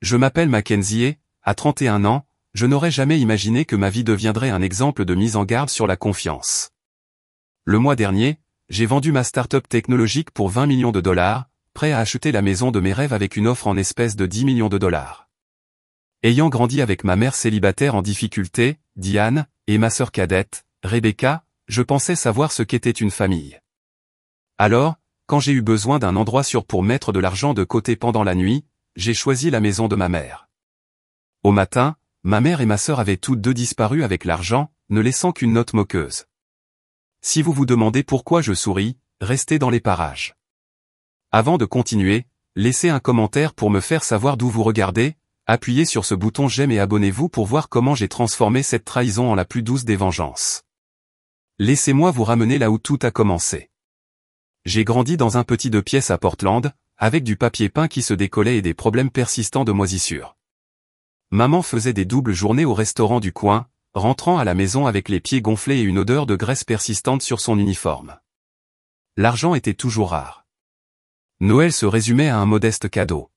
Je m'appelle Mackenzie et, à 31 ans, je n'aurais jamais imaginé que ma vie deviendrait un exemple de mise en garde sur la confiance. Le mois dernier, j'ai vendu ma start-up technologique pour 20 millions de dollars, prêt à acheter la maison de mes rêves avec une offre en espèces de 10 millions de dollars. Ayant grandi avec ma mère célibataire en difficulté, Diane, et ma sœur cadette, Rebecca, je pensais savoir ce qu'était une famille. Alors, quand j'ai eu besoin d'un endroit sûr pour mettre de l'argent de côté pendant la nuit, j'ai choisi la maison de ma mère. Au matin, ma mère et ma sœur avaient toutes deux disparu avec l'argent, ne laissant qu'une note moqueuse. Si vous vous demandez pourquoi je souris, restez dans les parages. Avant de continuer, laissez un commentaire pour me faire savoir d'où vous regardez, appuyez sur ce bouton j'aime et abonnez-vous pour voir comment j'ai transformé cette trahison en la plus douce des vengeances. Laissez-moi vous ramener là où tout a commencé. J'ai grandi dans un petit 2 pièces à Portland, avec du papier peint qui se décollait et des problèmes persistants de moisissure. Maman faisait des doubles journées au restaurant du coin, rentrant à la maison avec les pieds gonflés et une odeur de graisse persistante sur son uniforme. L'argent était toujours rare. Noël se résumait à un modeste cadeau.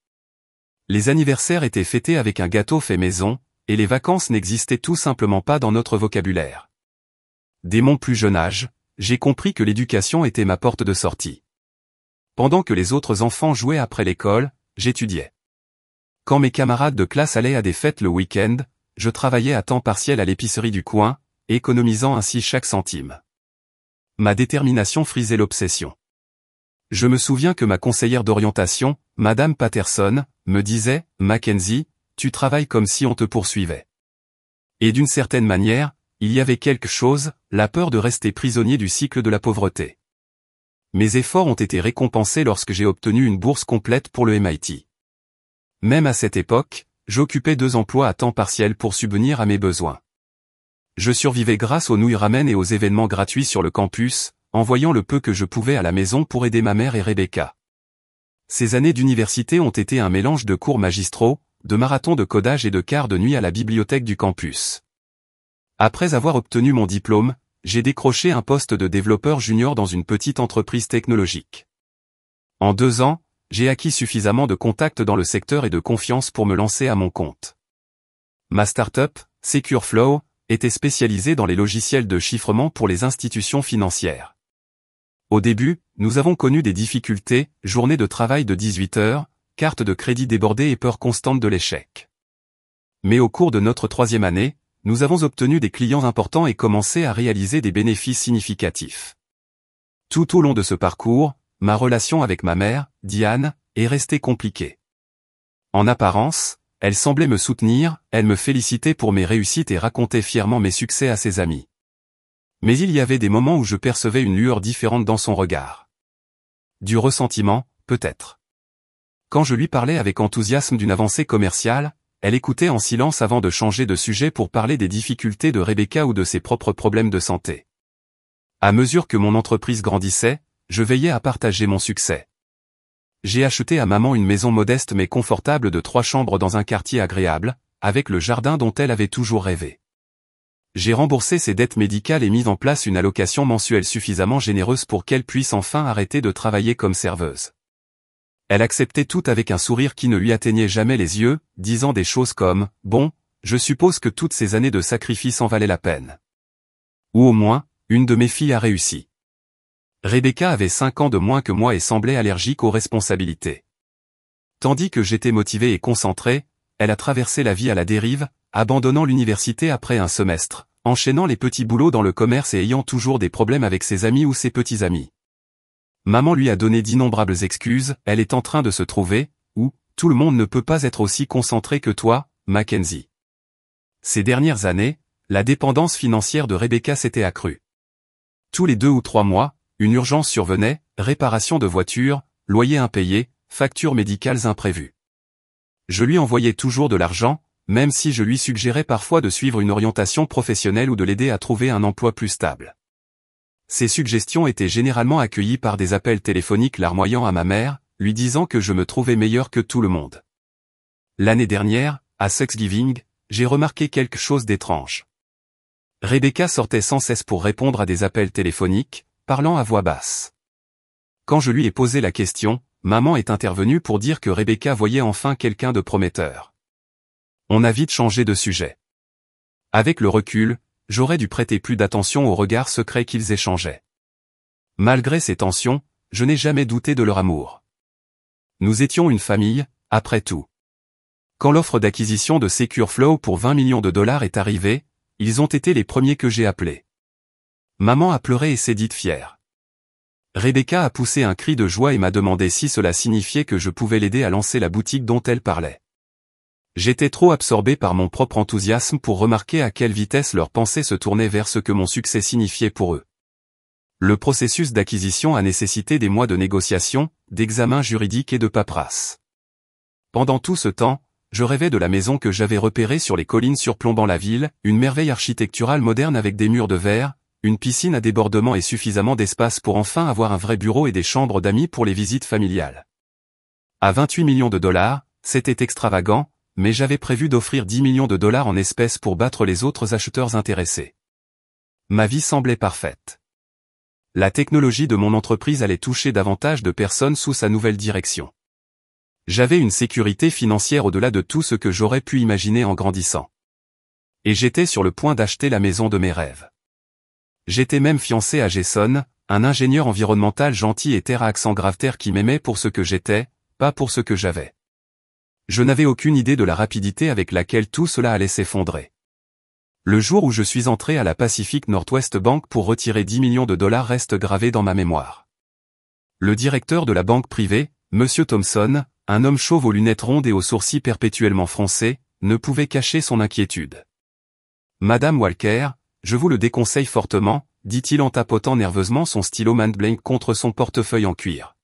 Les anniversaires étaient fêtés avec un gâteau fait maison, et les vacances n'existaient tout simplement pas dans notre vocabulaire. Dès mon plus jeune âge, j'ai compris que l'éducation était ma porte de sortie. Pendant que les autres enfants jouaient après l'école, j'étudiais. Quand mes camarades de classe allaient à des fêtes le week-end, je travaillais à temps partiel à l'épicerie du coin, économisant ainsi chaque centime. Ma détermination frisait l'obsession. Je me souviens que ma conseillère d'orientation, Madame Patterson, me disait « Mackenzie, tu travailles comme si on te poursuivait. » Et d'une certaine manière, il y avait quelque chose, la peur de rester prisonnier du cycle de la pauvreté. Mes efforts ont été récompensés lorsque j'ai obtenu une bourse complète pour le MIT. Même à cette époque, j'occupais 2 emplois à temps partiel pour subvenir à mes besoins. Je survivais grâce aux nouilles ramen et aux événements gratuits sur le campus, envoyant le peu que je pouvais à la maison pour aider ma mère et Rebecca. Ces années d'université ont été un mélange de cours magistraux, de marathons de codage et de quarts de nuit à la bibliothèque du campus. Après avoir obtenu mon diplôme, j'ai décroché un poste de développeur junior dans une petite entreprise technologique. En 2 ans, j'ai acquis suffisamment de contacts dans le secteur et de confiance pour me lancer à mon compte. Ma start-up, SecureFlow, était spécialisée dans les logiciels de chiffrement pour les institutions financières. Au début, nous avons connu des difficultés, journées de travail de 18 heures, cartes de crédit débordées et peur constante de l'échec. Mais au cours de notre 3e année, nous avons obtenu des clients importants et commencé à réaliser des bénéfices significatifs. Tout au long de ce parcours, ma relation avec ma mère, Diane, est restée compliquée. En apparence, elle semblait me soutenir, elle me félicitait pour mes réussites et racontait fièrement mes succès à ses amis. Mais il y avait des moments où je percevais une lueur différente dans son regard. Du ressentiment, peut-être. Quand je lui parlais avec enthousiasme d'une avancée commerciale, elle écoutait en silence avant de changer de sujet pour parler des difficultés de Rebecca ou de ses propres problèmes de santé. À mesure que mon entreprise grandissait, je veillais à partager mon succès. J'ai acheté à maman une maison modeste mais confortable de 3 chambres dans un quartier agréable, avec le jardin dont elle avait toujours rêvé. J'ai remboursé ses dettes médicales et mis en place une allocation mensuelle suffisamment généreuse pour qu'elle puisse enfin arrêter de travailler comme serveuse. Elle acceptait tout avec un sourire qui ne lui atteignait jamais les yeux, disant des choses comme « Bon, je suppose que toutes ces années de sacrifice en valaient la peine. » Ou au moins, une de mes filles a réussi. Rebecca avait 5 ans de moins que moi et semblait allergique aux responsabilités. Tandis que j'étais motivé et concentré, elle a traversé la vie à la dérive, abandonnant l'université après un semestre, enchaînant les petits boulots dans le commerce et ayant toujours des problèmes avec ses amis ou ses petits amis. Maman lui a donné d'innombrables excuses, elle est en train de se trouver, ou, tout le monde ne peut pas être aussi concentré que toi, Mackenzie. Ces dernières années, la dépendance financière de Rebecca s'était accrue. Tous les 2 ou 3 mois, une urgence survenait, réparation de voiture, loyer impayé, factures médicales imprévues. Je lui envoyais toujours de l'argent, même si je lui suggérais parfois de suivre une orientation professionnelle ou de l'aider à trouver un emploi plus stable. Ces suggestions étaient généralement accueillies par des appels téléphoniques larmoyants à ma mère, lui disant que je me trouvais meilleur que tout le monde. L'année dernière, à Thanksgiving, j'ai remarqué quelque chose d'étrange. Rebecca sortait sans cesse pour répondre à des appels téléphoniques, parlant à voix basse. Quand je lui ai posé la question, maman est intervenue pour dire que Rebecca voyait enfin quelqu'un de prometteur. On a vite changé de sujet. Avec le recul, j'aurais dû prêter plus d'attention aux regards secrets qu'ils échangeaient. Malgré ces tensions, je n'ai jamais douté de leur amour. Nous étions une famille, après tout. Quand l'offre d'acquisition de SecureFlow pour 20 millions de dollars est arrivée, ils ont été les premiers que j'ai appelés. Maman a pleuré et s'est dite fière. Rebecca a poussé un cri de joie et m'a demandé si cela signifiait que je pouvais l'aider à lancer la boutique dont elle parlait. J'étais trop absorbé par mon propre enthousiasme pour remarquer à quelle vitesse leurs pensées se tournaient vers ce que mon succès signifiait pour eux. Le processus d'acquisition a nécessité des mois de négociations, d'examens juridiques et de paperasse. Pendant tout ce temps, je rêvais de la maison que j'avais repérée sur les collines surplombant la ville, une merveille architecturale moderne avec des murs de verre, une piscine à débordement et suffisamment d'espace pour enfin avoir un vrai bureau et des chambres d'amis pour les visites familiales. À 28 millions de dollars, c'était extravagant, mais j'avais prévu d'offrir 10 millions de dollars en espèces pour battre les autres acheteurs intéressés. Ma vie semblait parfaite. La technologie de mon entreprise allait toucher davantage de personnes sous sa nouvelle direction. J'avais une sécurité financière au-delà de tout ce que j'aurais pu imaginer en grandissant. Et j'étais sur le point d'acheter la maison de mes rêves. J'étais même fiancé à Jason, un ingénieur environnemental gentil et terre à accent grave-terre qui m'aimait pour ce que j'étais, pas pour ce que j'avais. Je n'avais aucune idée de la rapidité avec laquelle tout cela allait s'effondrer. Le jour où je suis entré à la Pacific Northwest Bank pour retirer 10 millions de dollars reste gravé dans ma mémoire. Le directeur de la banque privée, Monsieur Thompson, un homme chauve aux lunettes rondes et aux sourcils perpétuellement froncés, ne pouvait cacher son inquiétude. Madame Walker, je vous le déconseille fortement, dit-il en tapotant nerveusement son stylo Mandblank contre son portefeuille en cuir.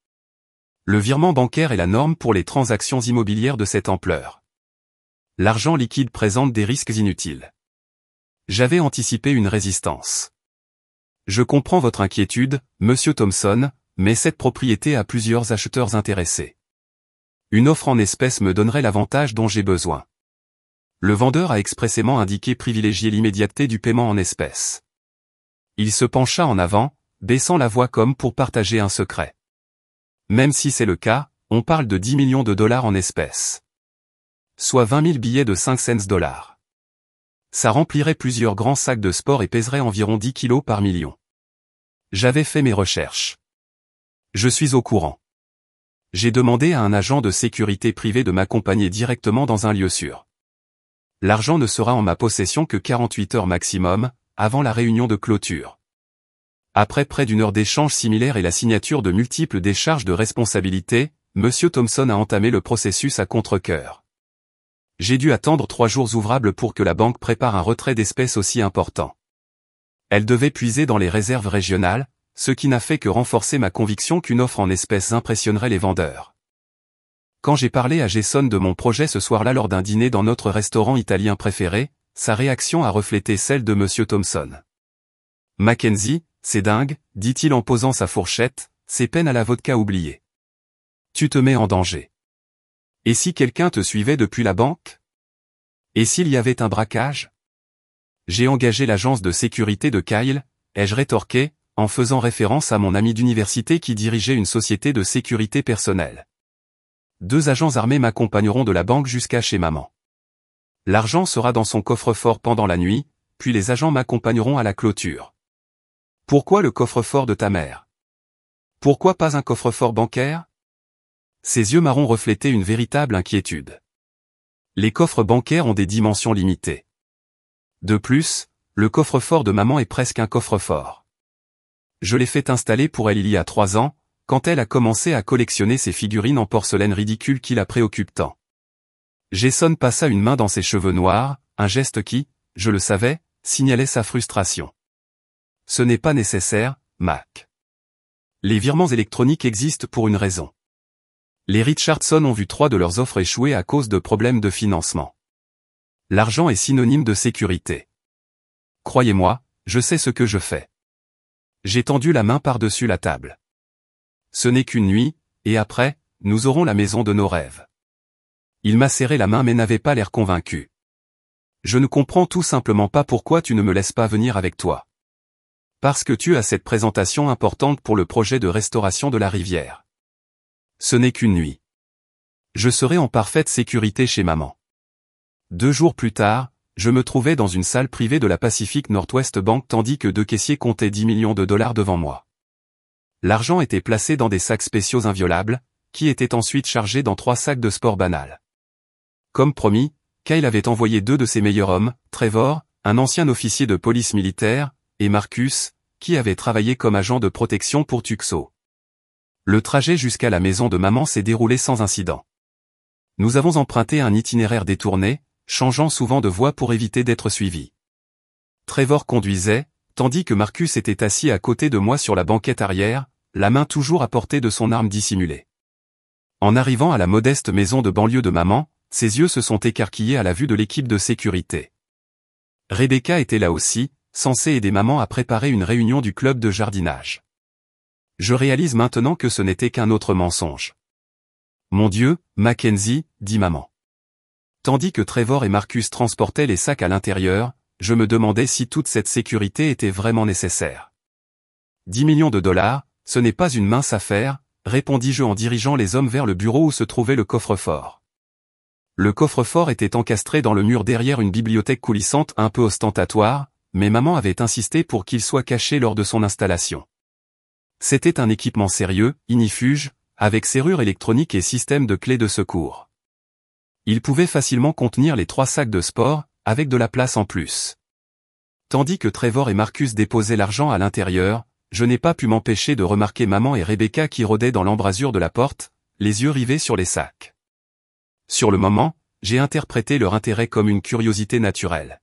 Le virement bancaire est la norme pour les transactions immobilières de cette ampleur. L'argent liquide présente des risques inutiles. J'avais anticipé une résistance. Je comprends votre inquiétude, Monsieur Thompson, mais cette propriété a plusieurs acheteurs intéressés. Une offre en espèces me donnerait l'avantage dont j'ai besoin. Le vendeur a expressément indiqué privilégier l'immédiateté du paiement en espèces. Il se pencha en avant, baissant la voix comme pour partager un secret. Même si c'est le cas, on parle de 10 millions de dollars en espèces. Soit 20 000 billets de 5 cents dollars. Ça remplirait plusieurs grands sacs de sport et pèserait environ 10 kilos par million. J'avais fait mes recherches. Je suis au courant. J'ai demandé à un agent de sécurité privée de m'accompagner directement dans un lieu sûr. L'argent ne sera en ma possession que 48 heures maximum, avant la réunion de clôture. Après près d'une heure d'échange similaire et la signature de multiples décharges de responsabilité, Monsieur Thompson a entamé le processus à contre-cœur. J'ai dû attendre 3 jours ouvrables pour que la banque prépare un retrait d'espèces aussi important. Elle devait puiser dans les réserves régionales, ce qui n'a fait que renforcer ma conviction qu'une offre en espèces impressionnerait les vendeurs. Quand j'ai parlé à Jason de mon projet ce soir-là lors d'un dîner dans notre restaurant italien préféré, sa réaction a reflété celle de Monsieur Thompson. Mackenzie, c'est dingue, dit-il en posant sa fourchette, c'est peine à la vodka oubliée. Tu te mets en danger. Et si quelqu'un te suivait depuis la banque? Et s'il y avait un braquage? J'ai engagé l'agence de sécurité de Kyle, ai-je rétorqué, en faisant référence à mon ami d'université qui dirigeait une société de sécurité personnelle. 2 agents armés m'accompagneront de la banque jusqu'à chez maman. L'argent sera dans son coffre-fort pendant la nuit, puis les agents m'accompagneront à la clôture. Pourquoi le coffre-fort de ta mère? Pourquoi pas un coffre-fort bancaire? Ses yeux marrons reflétaient une véritable inquiétude. Les coffres bancaires ont des dimensions limitées. De plus, le coffre-fort de maman est presque un coffre-fort. Je l'ai fait installer pour elle il y a 3 ans, quand elle a commencé à collectionner ces figurines en porcelaine ridicules qui la préoccupent tant. Jason passa une main dans ses cheveux noirs, un geste qui, je le savais, signalait sa frustration. Ce n'est pas nécessaire, Mac. Les virements électroniques existent pour une raison. Les Richardson ont vu 3 de leurs offres échouer à cause de problèmes de financement. L'argent est synonyme de sécurité. Croyez-moi, je sais ce que je fais. J'ai tendu la main par-dessus la table. Ce n'est qu'une nuit, et après, nous aurons la maison de nos rêves. Il m'a serré la main mais n'avait pas l'air convaincu. Je ne comprends tout simplement pas pourquoi tu ne me laisses pas venir avec toi. Parce que tu as cette présentation importante pour le projet de restauration de la rivière. Ce n'est qu'une nuit. Je serai en parfaite sécurité chez maman. 2 jours plus tard, je me trouvais dans une salle privée de la Pacific Northwest Bank tandis que 2 caissiers comptaient 10 millions de dollars devant moi. L'argent était placé dans des sacs spéciaux inviolables, qui étaient ensuite chargés dans 3 sacs de sport banal. Comme promis, Kyle avait envoyé 2 de ses meilleurs hommes, Trevor, un ancien officier de police militaire, et Marcus, qui avait travaillé comme agent de protection pour Tucso. Le trajet jusqu'à la maison de maman s'est déroulé sans incident. Nous avons emprunté un itinéraire détourné, changeant souvent de voie pour éviter d'être suivis. Trevor conduisait, tandis que Marcus était assis à côté de moi sur la banquette arrière, la main toujours à portée de son arme dissimulée. En arrivant à la modeste maison de banlieue de maman, ses yeux se sont écarquillés à la vue de l'équipe de sécurité. Rebecca était là aussi, censée aider maman à préparer une réunion du club de jardinage. Je réalise maintenant que ce n'était qu'un autre mensonge. Mon Dieu, Mackenzie, dit maman. Tandis que Trevor et Marcus transportaient les sacs à l'intérieur, je me demandais si toute cette sécurité était vraiment nécessaire. 10 millions de dollars, ce n'est pas une mince affaire, répondis-je en dirigeant les hommes vers le bureau où se trouvait le coffre-fort. Le coffre-fort était encastré dans le mur derrière une bibliothèque coulissante un peu ostentatoire, mais maman avait insisté pour qu'il soit caché lors de son installation. C'était un équipement sérieux, ignifuge, avec serrure électronique et système de clé de secours. Il pouvait facilement contenir les 3 sacs de sport, avec de la place en plus. Tandis que Trevor et Marcus déposaient l'argent à l'intérieur, je n'ai pas pu m'empêcher de remarquer maman et Rebecca qui rôdaient dans l'embrasure de la porte, les yeux rivés sur les sacs. Sur le moment, j'ai interprété leur intérêt comme une curiosité naturelle.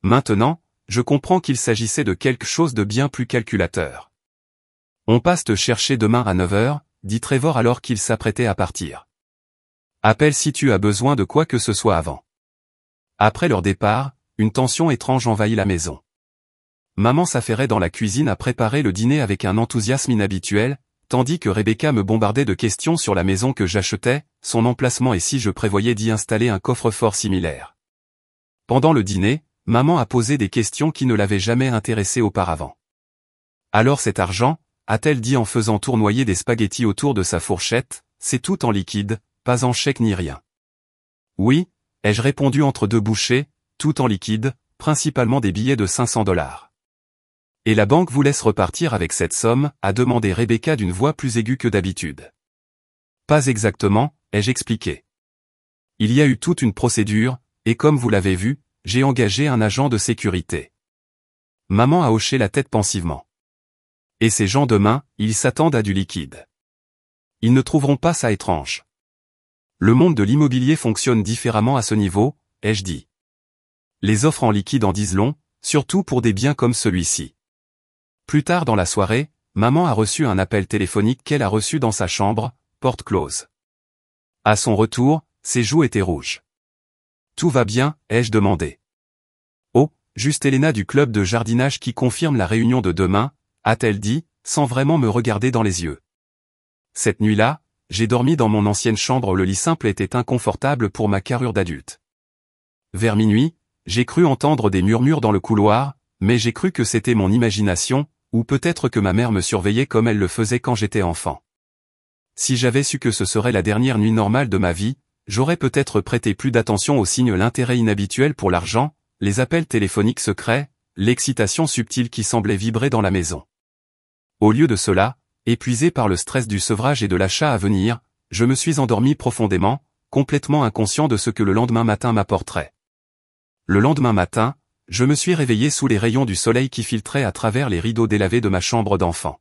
Maintenant, je comprends qu'il s'agissait de quelque chose de bien plus calculateur. On passe te chercher demain à 9h, dit Trevor alors qu'il s'apprêtait à partir. Appelle si tu as besoin de quoi que ce soit avant. Après leur départ, une tension étrange envahit la maison. Maman s'affairait dans la cuisine à préparer le dîner avec un enthousiasme inhabituel, tandis que Rebecca me bombardait de questions sur la maison que j'achetais, son emplacement et si je prévoyais d'y installer un coffre-fort similaire. Pendant le dîner, maman a posé des questions qui ne l'avaient jamais intéressée auparavant. Alors cet argent, a-t-elle dit en faisant tournoyer des spaghettis autour de sa fourchette, c'est tout en liquide, pas en chèque ni rien. Oui, ai-je répondu entre 2 bouchées, tout en liquide, principalement des billets de 500 dollars. Et la banque vous laisse repartir avec cette somme, a demandé Rebecca d'une voix plus aiguë que d'habitude. Pas exactement, ai-je expliqué. Il y a eu toute une procédure, et comme vous l'avez vu, j'ai engagé un agent de sécurité. Maman a hoché la tête pensivement. Et ces gens demain, ils s'attendent à du liquide. Ils ne trouveront pas ça étrange. Le monde de l'immobilier fonctionne différemment à ce niveau, ai-je dit. Les offres en liquide en disent long, surtout pour des biens comme celui-ci. Plus tard dans la soirée, maman a reçu un appel téléphonique qu'elle a reçu dans sa chambre, porte close. À son retour, ses joues étaient rouges. Tout va bien, ai-je demandé. Oh, juste Elena du club de jardinage qui confirme la réunion de demain, a-t-elle dit, sans vraiment me regarder dans les yeux. Cette nuit-là, j'ai dormi dans mon ancienne chambre, le lit simple était inconfortable pour ma carrure d'adulte. Vers minuit, j'ai cru entendre des murmures dans le couloir, mais j'ai cru que c'était mon imagination, ou peut-être que ma mère me surveillait comme elle le faisait quand j'étais enfant. Si j'avais su que ce serait la dernière nuit normale de ma vie, j'aurais peut-être prêté plus d'attention aux signes, l'intérêt inhabituel pour l'argent, les appels téléphoniques secrets, l'excitation subtile qui semblait vibrer dans la maison. Au lieu de cela, épuisé par le stress du sevrage et de l'achat à venir, je me suis endormi profondément, complètement inconscient de ce que le lendemain matin m'apporterait. Le lendemain matin, je me suis réveillé sous les rayons du soleil qui filtraient à travers les rideaux délavés de ma chambre d'enfant.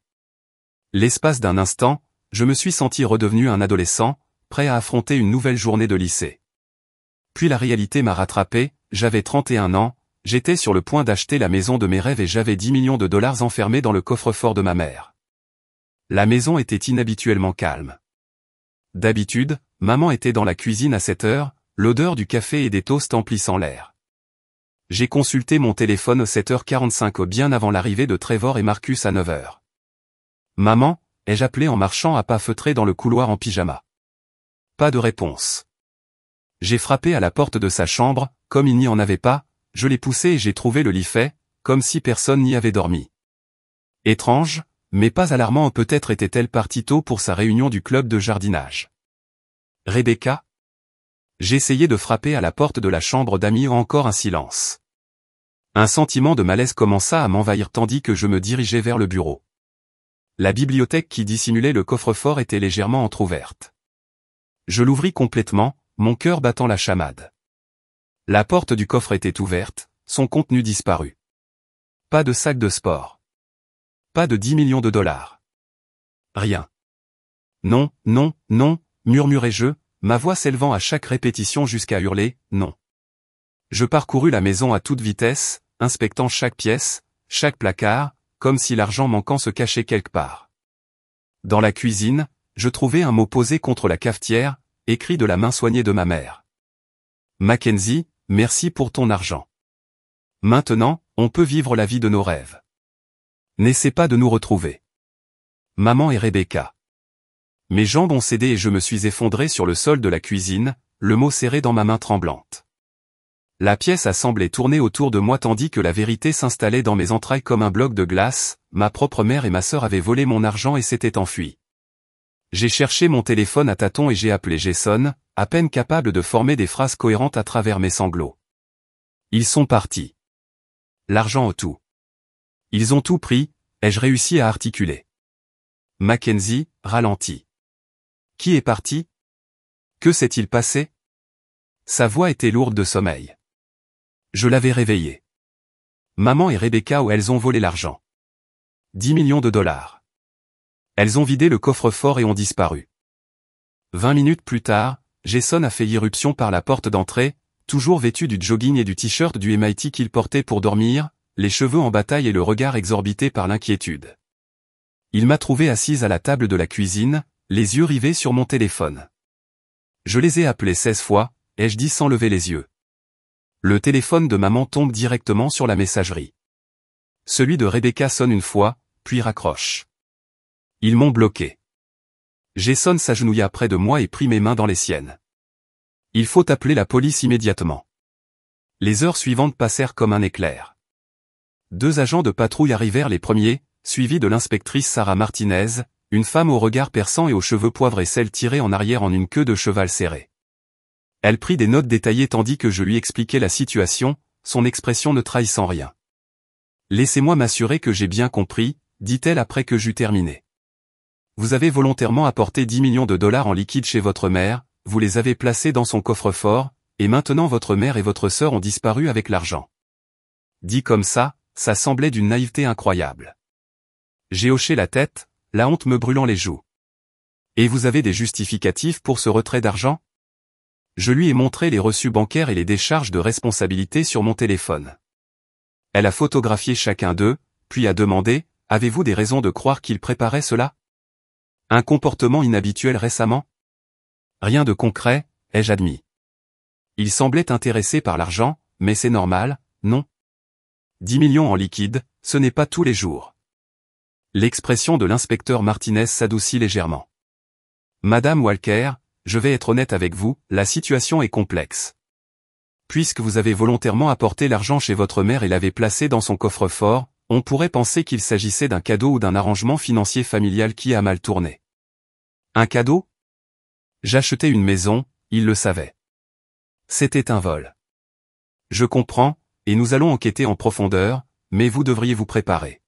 L'espace d'un instant, je me suis senti redevenu un adolescent, prêt à affronter une nouvelle journée de lycée. Puis la réalité m'a rattrapé, j'avais 31 ans, j'étais sur le point d'acheter la maison de mes rêves et j'avais 10 millions de dollars enfermés dans le coffre-fort de ma mère. La maison était inhabituellement calme. D'habitude, maman était dans la cuisine à 7 heures, l'odeur du café et des toasts emplissant l'air. J'ai consulté mon téléphone à 7h45 bien avant l'arrivée de Trevor et Marcus à 9h. Maman, ai-je appelé en marchant à pas feutrés dans le couloir en pyjama. Pas de réponse. J'ai frappé à la porte de sa chambre, comme il n'y en avait pas, je l'ai poussé et j'ai trouvé le lit fait, comme si personne n'y avait dormi. Étrange, mais pas alarmant, peut-être était-elle partie tôt pour sa réunion du club de jardinage. Rebecca? J'essayais de frapper à la porte de la chambre d'amis, encore un silence. Un sentiment de malaise commença à m'envahir tandis que je me dirigeais vers le bureau. La bibliothèque qui dissimulait le coffre-fort était légèrement entr'ouverte. Je l'ouvris complètement, mon cœur battant la chamade. La porte du coffre était ouverte, son contenu disparu. Pas de sac de sport. Pas de 10 millions de dollars. Rien. Non, non, non, murmurai-je, ma voix s'élevant à chaque répétition jusqu'à hurler, non. Je parcourus la maison à toute vitesse, inspectant chaque pièce, chaque placard, comme si l'argent manquant se cachait quelque part. Dans la cuisine, je trouvai un mot posé contre la cafetière, écrit de la main soignée de ma mère. Mackenzie, merci pour ton argent. Maintenant, on peut vivre la vie de nos rêves. N'essaie pas de nous retrouver. Maman et Rebecca. Mes jambes ont cédé et je me suis effondré sur le sol de la cuisine, le mot serré dans ma main tremblante. La pièce a semblé tourner autour de moi tandis que la vérité s'installait dans mes entrailles comme un bloc de glace. Ma propre mère et ma sœur avaient volé mon argent et s'étaient enfuies. J'ai cherché mon téléphone à tâtons et j'ai appelé Jason, à peine capable de former des phrases cohérentes à travers mes sanglots. Ils sont partis. L'argent au tout. Ils ont tout pris, ai-je réussi à articuler. Mackenzie, ralentit. Qui est parti? Que s'est-il passé? Sa voix était lourde de sommeil. Je l'avais réveillée. Maman et Rebecca, où elles ont volé l'argent. 10 millions de dollars. Elles ont vidé le coffre-fort et ont disparu. 20 minutes plus tard, Jason a fait irruption par la porte d'entrée, toujours vêtu du jogging et du t-shirt du MIT qu'il portait pour dormir, les cheveux en bataille et le regard exorbité par l'inquiétude. Il m'a trouvé assise à la table de la cuisine, les yeux rivés sur mon téléphone. Je les ai appelés 16 fois, ai-je dit sans lever les yeux. Le téléphone de maman tombe directement sur la messagerie. Celui de Rebecca sonne une fois, puis raccroche. Ils m'ont bloqué. Jason s'agenouilla près de moi et prit mes mains dans les siennes. Il faut appeler la police immédiatement. Les heures suivantes passèrent comme un éclair. 2 agents de patrouille arrivèrent les premiers, suivis de l'inspectrice Sarah Martinez, une femme au regard perçant et aux cheveux poivre et sel tirés en arrière en une queue de cheval serrée. Elle prit des notes détaillées tandis que je lui expliquais la situation, son expression ne trahissant rien. Laissez-moi m'assurer que j'ai bien compris, dit-elle après que j'eus terminé. Vous avez volontairement apporté 10 millions de dollars en liquide chez votre mère, vous les avez placés dans son coffre-fort, et maintenant votre mère et votre sœur ont disparu avec l'argent. Dit comme ça semblait d'une naïveté incroyable. J'ai hoché la tête, la honte me brûlant les joues. Et vous avez des justificatifs pour ce retrait d'argent? Je lui ai montré les reçus bancaires et les décharges de responsabilité sur mon téléphone. Elle a photographié chacun d'eux, puis a demandé, avez-vous des raisons de croire qu'il préparait cela? Un comportement inhabituel récemment? Rien de concret, ai-je admis. Il semblait intéressé par l'argent, mais c'est normal, non? 10 millions en liquide, ce n'est pas tous les jours. L'expression de l'inspecteur Martinez s'adoucit légèrement. Madame Walker, je vais être honnête avec vous, la situation est complexe. Puisque vous avez volontairement apporté l'argent chez votre mère et l'avez placé dans son coffre-fort, on pourrait penser qu'il s'agissait d'un cadeau ou d'un arrangement financier familial qui a mal tourné. Un cadeau? J'achetais une maison, il le savait. C'était un vol. Je comprends, et nous allons enquêter en profondeur, mais vous devriez vous préparer.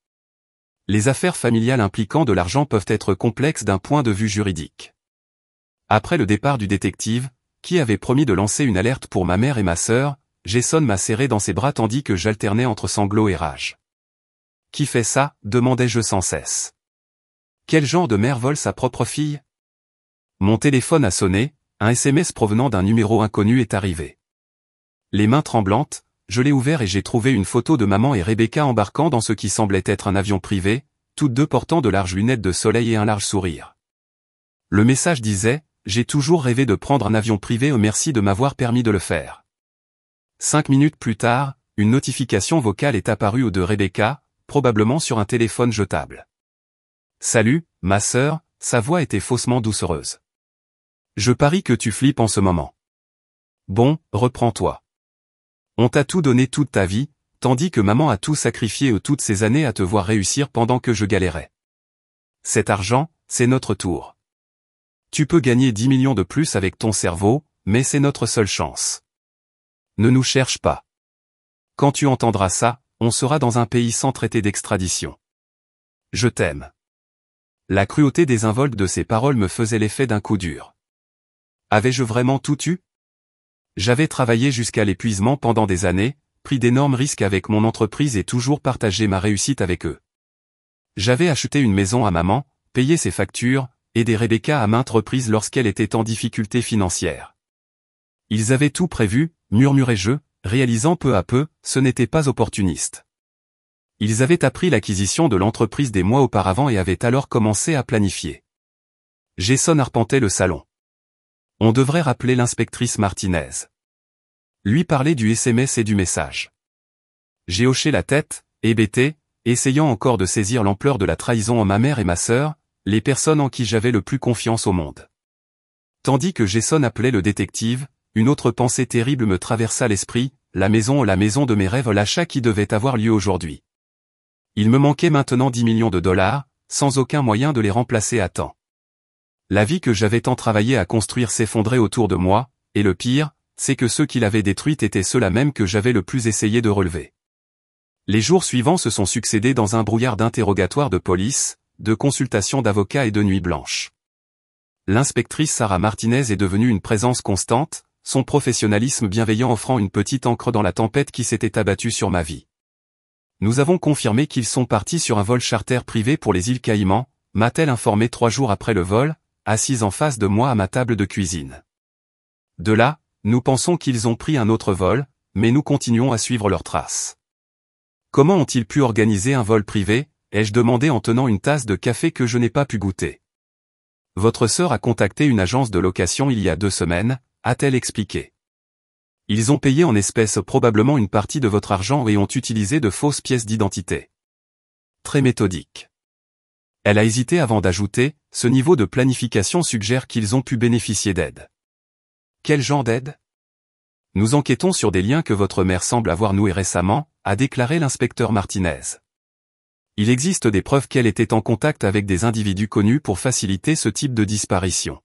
Les affaires familiales impliquant de l'argent peuvent être complexes d'un point de vue juridique. Après le départ du détective, qui avait promis de lancer une alerte pour ma mère et ma sœur, Jason m'a serré dans ses bras tandis que j'alternais entre sanglots et rage. Qui fait ça? Demandai-je sans cesse. Quel genre de mère vole sa propre fille? Mon téléphone a sonné, un SMS provenant d'un numéro inconnu est arrivé. Les mains tremblantes, je l'ai ouvert et j'ai trouvé une photo de maman et Rebecca embarquant dans ce qui semblait être un avion privé, toutes deux portant de larges lunettes de soleil et un large sourire. Le message disait, j'ai toujours rêvé de prendre un avion privé, merci de m'avoir permis de le faire. 5 minutes plus tard, une notification vocale est apparue au de Rebecca, probablement sur un téléphone jetable. Salut, ma sœur, sa voix était faussement doucereuse. Je parie que tu flippes en ce moment. Bon, reprends-toi. On t'a tout donné toute ta vie, tandis que maman a tout sacrifié toutes ces années à te voir réussir pendant que je galérais. Cet argent, c'est notre tour. Tu peux gagner 10 millions de plus avec ton cerveau, mais c'est notre seule chance. Ne nous cherche pas. Quand tu entendras ça, on sera dans un pays sans traité d'extradition. Je t'aime. La cruauté désinvolte de ces paroles me faisait l'effet d'un coup dur. Avais-je vraiment tout eu? J'avais travaillé jusqu'à l'épuisement pendant des années, pris d'énormes risques avec mon entreprise et toujours partagé ma réussite avec eux. J'avais acheté une maison à maman, payé ses factures, aidé Rebecca à maintes reprises lorsqu'elle était en difficulté financière. Ils avaient tout prévu, murmurai-je, réalisant peu à peu, ce n'était pas opportuniste. Ils avaient appris l'acquisition de l'entreprise des mois auparavant et avaient alors commencé à planifier. Jason arpentait le salon. On devrait rappeler l'inspectrice Martinez. Lui parler du SMS et du message. J'ai hoché la tête, hébété, essayant encore de saisir l'ampleur de la trahison en ma mère et ma sœur, les personnes en qui j'avais le plus confiance au monde. Tandis que Jason appelait le détective, une autre pensée terrible me traversa l'esprit, la maison de mes rêves, l'achat qui devait avoir lieu aujourd'hui. Il me manquait maintenant 10 millions de dollars, sans aucun moyen de les remplacer à temps. La vie que j'avais tant travaillé à construire s'effondrait autour de moi, et le pire, c'est que ceux qui l'avaient détruite étaient ceux-là même que j'avais le plus essayé de relever. Les jours suivants se sont succédés dans un brouillard d'interrogatoires de police, de consultations d'avocats et de nuits blanches. L'inspectrice Sarah Martinez est devenue une présence constante, son professionnalisme bienveillant offrant une petite encre dans la tempête qui s'était abattue sur ma vie. Nous avons confirmé qu'ils sont partis sur un vol charter privé pour les îles Caïmans, m'a-t-elle informé 3 jours après le vol, assise en face de moi à ma table de cuisine. De là, nous pensons qu'ils ont pris un autre vol, mais nous continuons à suivre leurs traces. Comment ont-ils pu organiser un vol privé, ai-je demandé en tenant une tasse de café que je n'ai pas pu goûter. Votre sœur a contacté une agence de location il y a 2 semaines, a-t-elle expliqué. Ils ont payé en espèces probablement une partie de votre argent et ont utilisé de fausses pièces d'identité. Très méthodique. Elle a hésité avant d'ajouter, ce niveau de planification suggère qu'ils ont pu bénéficier d'aide. Quel genre d'aide? Nous enquêtons sur des liens que votre mère semble avoir noués récemment, a déclaré l'inspecteur Martinez. Il existe des preuves qu'elle était en contact avec des individus connus pour faciliter ce type de disparition.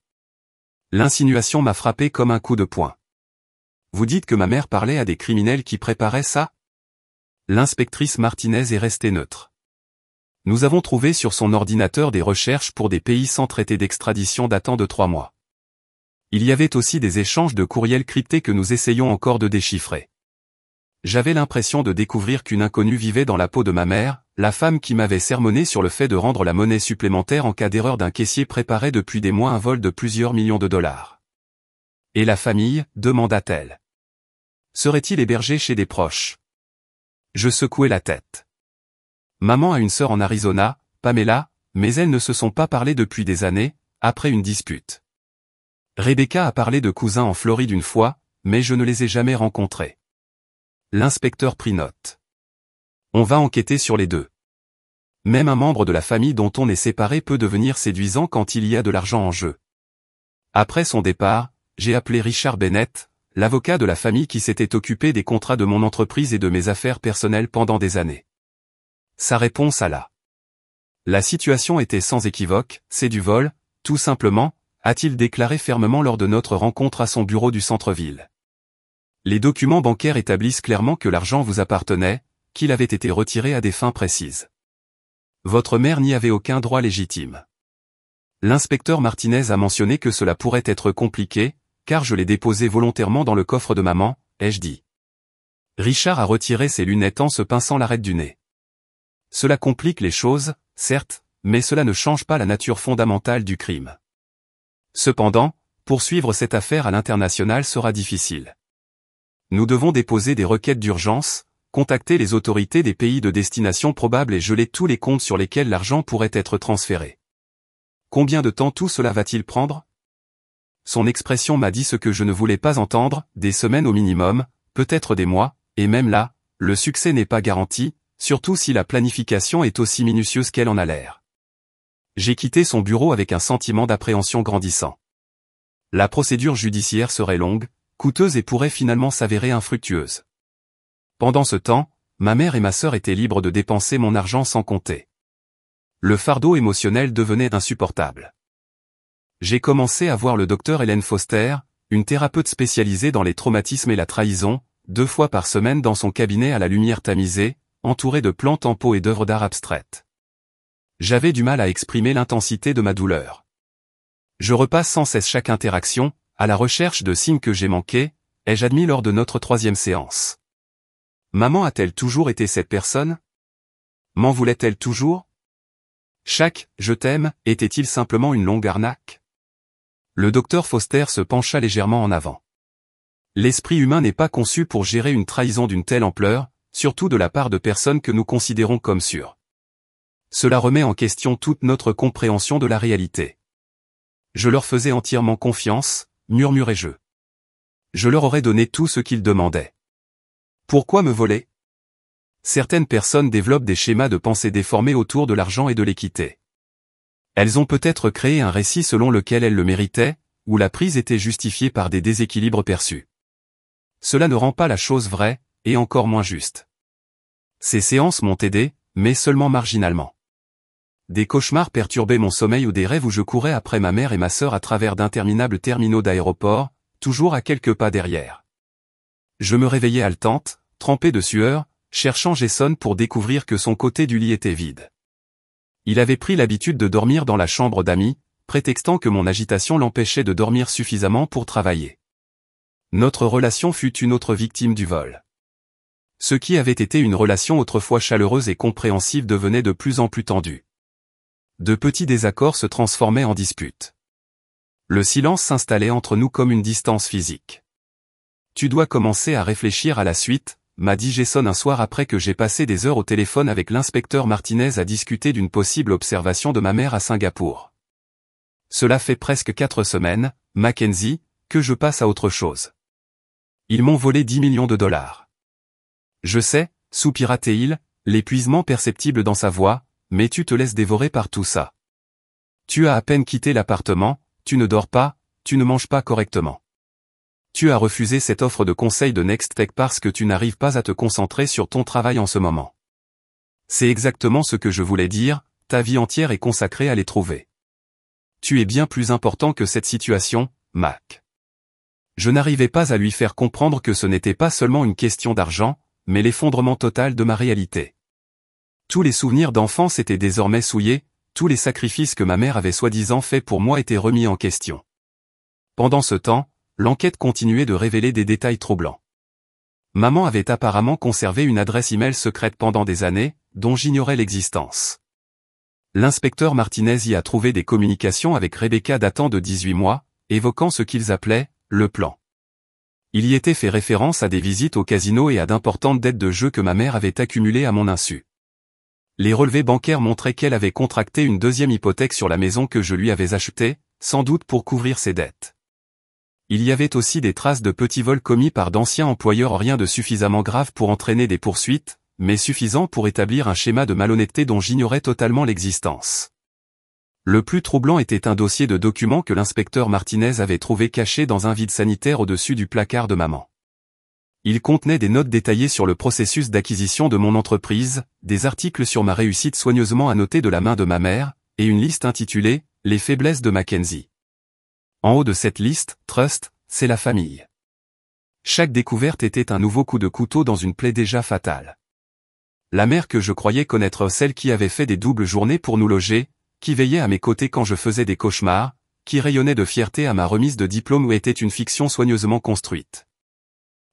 L'insinuation m'a frappé comme un coup de poing. Vous dites que ma mère parlait à des criminels qui préparaient ça? L'inspectrice Martinez est restée neutre. Nous avons trouvé sur son ordinateur des recherches pour des pays sans traité d'extradition datant de 3 mois. Il y avait aussi des échanges de courriels cryptés que nous essayons encore de déchiffrer. J'avais l'impression de découvrir qu'une inconnue vivait dans la peau de ma mère, la femme qui m'avait sermonné sur le fait de rendre la monnaie supplémentaire en cas d'erreur d'un caissier préparait depuis des mois un vol de plusieurs millions de dollars. Et la famille, demanda-t-elle. Serait-il hébergé chez des proches? Je secouai la tête. Maman a une sœur en Arizona, Pamela, mais elles ne se sont pas parlé depuis des années, après une dispute. Rebecca a parlé de cousins en Floride une fois, mais je ne les ai jamais rencontrés. L'inspecteur prit note. On va enquêter sur les deux. Même un membre de la famille dont on est séparé peut devenir séduisant quand il y a de l'argent en jeu. Après son départ, j'ai appelé Richard Bennett, l'avocat de la famille qui s'était occupé des contrats de mon entreprise et de mes affaires personnelles pendant des années. Sa réponse alla. La situation était sans équivoque, c'est du vol, tout simplement, a-t-il déclaré fermement lors de notre rencontre à son bureau du centre-ville. Les documents bancaires établissent clairement que l'argent vous appartenait, qu'il avait été retiré à des fins précises. Votre mère n'y avait aucun droit légitime. L'inspecteur Martinez a mentionné que cela pourrait être compliqué, car je l'ai déposé volontairement dans le coffre de maman, ai-je dit. Richard a retiré ses lunettes en se pinçant l'arête du nez. Cela complique les choses, certes, mais cela ne change pas la nature fondamentale du crime. Cependant, poursuivre cette affaire à l'international sera difficile. Nous devons déposer des requêtes d'urgence, contacter les autorités des pays de destination probables et geler tous les comptes sur lesquels l'argent pourrait être transféré. Combien de temps tout cela va-t-il prendre? Son expression m'a dit ce que je ne voulais pas entendre, des semaines au minimum, peut-être des mois, et même là, le succès n'est pas garanti, surtout si la planification est aussi minutieuse qu'elle en a l'air. J'ai quitté son bureau avec un sentiment d'appréhension grandissant. La procédure judiciaire serait longue, coûteuse et pourrait finalement s'avérer infructueuse. Pendant ce temps, ma mère et ma sœur étaient libres de dépenser mon argent sans compter. Le fardeau émotionnel devenait insupportable. J'ai commencé à voir le docteur Helen Foster, une thérapeute spécialisée dans les traumatismes et la trahison, 2 fois par semaine dans son cabinet à la lumière tamisée, entourée de plantes en pot et d'œuvres d'art abstraites. J'avais du mal à exprimer l'intensité de ma douleur. Je repasse sans cesse chaque interaction, à la recherche de signes que j'ai manqués, ai-je admis lors de notre 3e séance. Maman a-t-elle toujours été cette personne? M'en voulait-elle toujours? Chaque « je t'aime » était-il simplement une longue arnaque? Le docteur Foster se pencha légèrement en avant. L'esprit humain n'est pas conçu pour gérer une trahison d'une telle ampleur, surtout de la part de personnes que nous considérons comme sûres. Cela remet en question toute notre compréhension de la réalité. Je leur faisais entièrement confiance, murmurai-je. Je leur aurais donné tout ce qu'ils demandaient. Pourquoi me voler? Certaines personnes développent des schémas de pensée déformés autour de l'argent et de l'équité. Elles ont peut-être créé un récit selon lequel elles le méritaient, où la prise était justifiée par des déséquilibres perçus. Cela ne rend pas la chose vraie, et encore moins juste. Ces séances m'ont aidé, mais seulement marginalement. Des cauchemars perturbaient mon sommeil ou des rêves où je courais après ma mère et ma sœur à travers d'interminables terminaux d'aéroports, toujours à quelques pas derrière. Je me réveillais haletante, trempée de sueur, cherchant Jason pour découvrir que son côté du lit était vide. Il avait pris l'habitude de dormir dans la chambre d'amis, prétextant que mon agitation l'empêchait de dormir suffisamment pour travailler. Notre relation fut une autre victime du vol. Ce qui avait été une relation autrefois chaleureuse et compréhensive devenait de plus en plus tendue. De petits désaccords se transformaient en disputes. Le silence s'installait entre nous comme une distance physique. Tu dois commencer à réfléchir à la suite, m'a dit Jason un soir après que j'ai passé des heures au téléphone avec l'inspecteur Martinez à discuter d'une possible observation de ma mère à Singapour. Cela fait presque 4 semaines, Mackenzie, que je passe à autre chose. Ils m'ont volé 10 millions de dollars. Je sais, soupira Teil, l'épuisement perceptible dans sa voix, mais tu te laisses dévorer par tout ça. Tu as à peine quitté l'appartement, tu ne dors pas, tu ne manges pas correctement. Tu as refusé cette offre de conseil de Nextech parce que tu n'arrives pas à te concentrer sur ton travail en ce moment. C'est exactement ce que je voulais dire, ta vie entière est consacrée à les trouver. Tu es bien plus important que cette situation, Mac. Je n'arrivais pas à lui faire comprendre que ce n'était pas seulement une question d'argent, mais l'effondrement total de ma réalité. Tous les souvenirs d'enfance étaient désormais souillés, tous les sacrifices que ma mère avait soi-disant faits pour moi étaient remis en question. Pendant ce temps, l'enquête continuait de révéler des détails troublants. Maman avait apparemment conservé une adresse e-mail secrète pendant des années, dont j'ignorais l'existence. L'inspecteur Martinez y a trouvé des communications avec Rebecca datant de 18 mois, évoquant ce qu'ils appelaient « le plan ». Il y était fait référence à des visites au casino et à d'importantes dettes de jeu que ma mère avait accumulées à mon insu. Les relevés bancaires montraient qu'elle avait contracté une 2e hypothèque sur la maison que je lui avais achetée, sans doute pour couvrir ses dettes. Il y avait aussi des traces de petits vols commis par d'anciens employeurs, rien de suffisamment grave pour entraîner des poursuites, mais suffisant pour établir un schéma de malhonnêteté dont j'ignorais totalement l'existence. Le plus troublant était un dossier de documents que l'inspecteur Martinez avait trouvé caché dans un vide sanitaire au-dessus du placard de maman. Il contenait des notes détaillées sur le processus d'acquisition de mon entreprise, des articles sur ma réussite soigneusement annotés de la main de ma mère, et une liste intitulée « Les faiblesses de Mackenzie ». En haut de cette liste, Trust, c'est la famille. Chaque découverte était un nouveau coup de couteau dans une plaie déjà fatale. La mère que je croyais connaître, celle qui avait fait des doubles journées pour nous loger, qui veillait à mes côtés quand je faisais des cauchemars, qui rayonnait de fierté à ma remise de diplôme ou était une fiction soigneusement construite.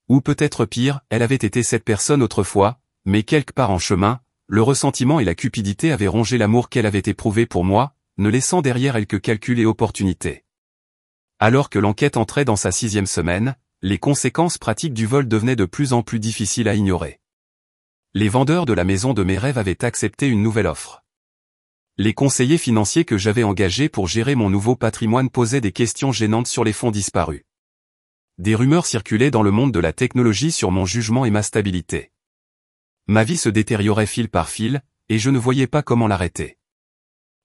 Ou peut-être pire, elle avait été cette personne autrefois, mais quelque part en chemin, le ressentiment et la cupidité avaient rongé l'amour qu'elle avait éprouvé pour moi, ne laissant derrière elle que calcul et opportunité. Alors que l'enquête entrait dans sa 6e semaine, les conséquences pratiques du vol devenaient de plus en plus difficiles à ignorer. Les vendeurs de la maison de mes rêves avaient accepté une nouvelle offre. Les conseillers financiers que j'avais engagés pour gérer mon nouveau patrimoine posaient des questions gênantes sur les fonds disparus. Des rumeurs circulaient dans le monde de la technologie sur mon jugement et ma stabilité. Ma vie se détériorait fil par fil, et je ne voyais pas comment l'arrêter.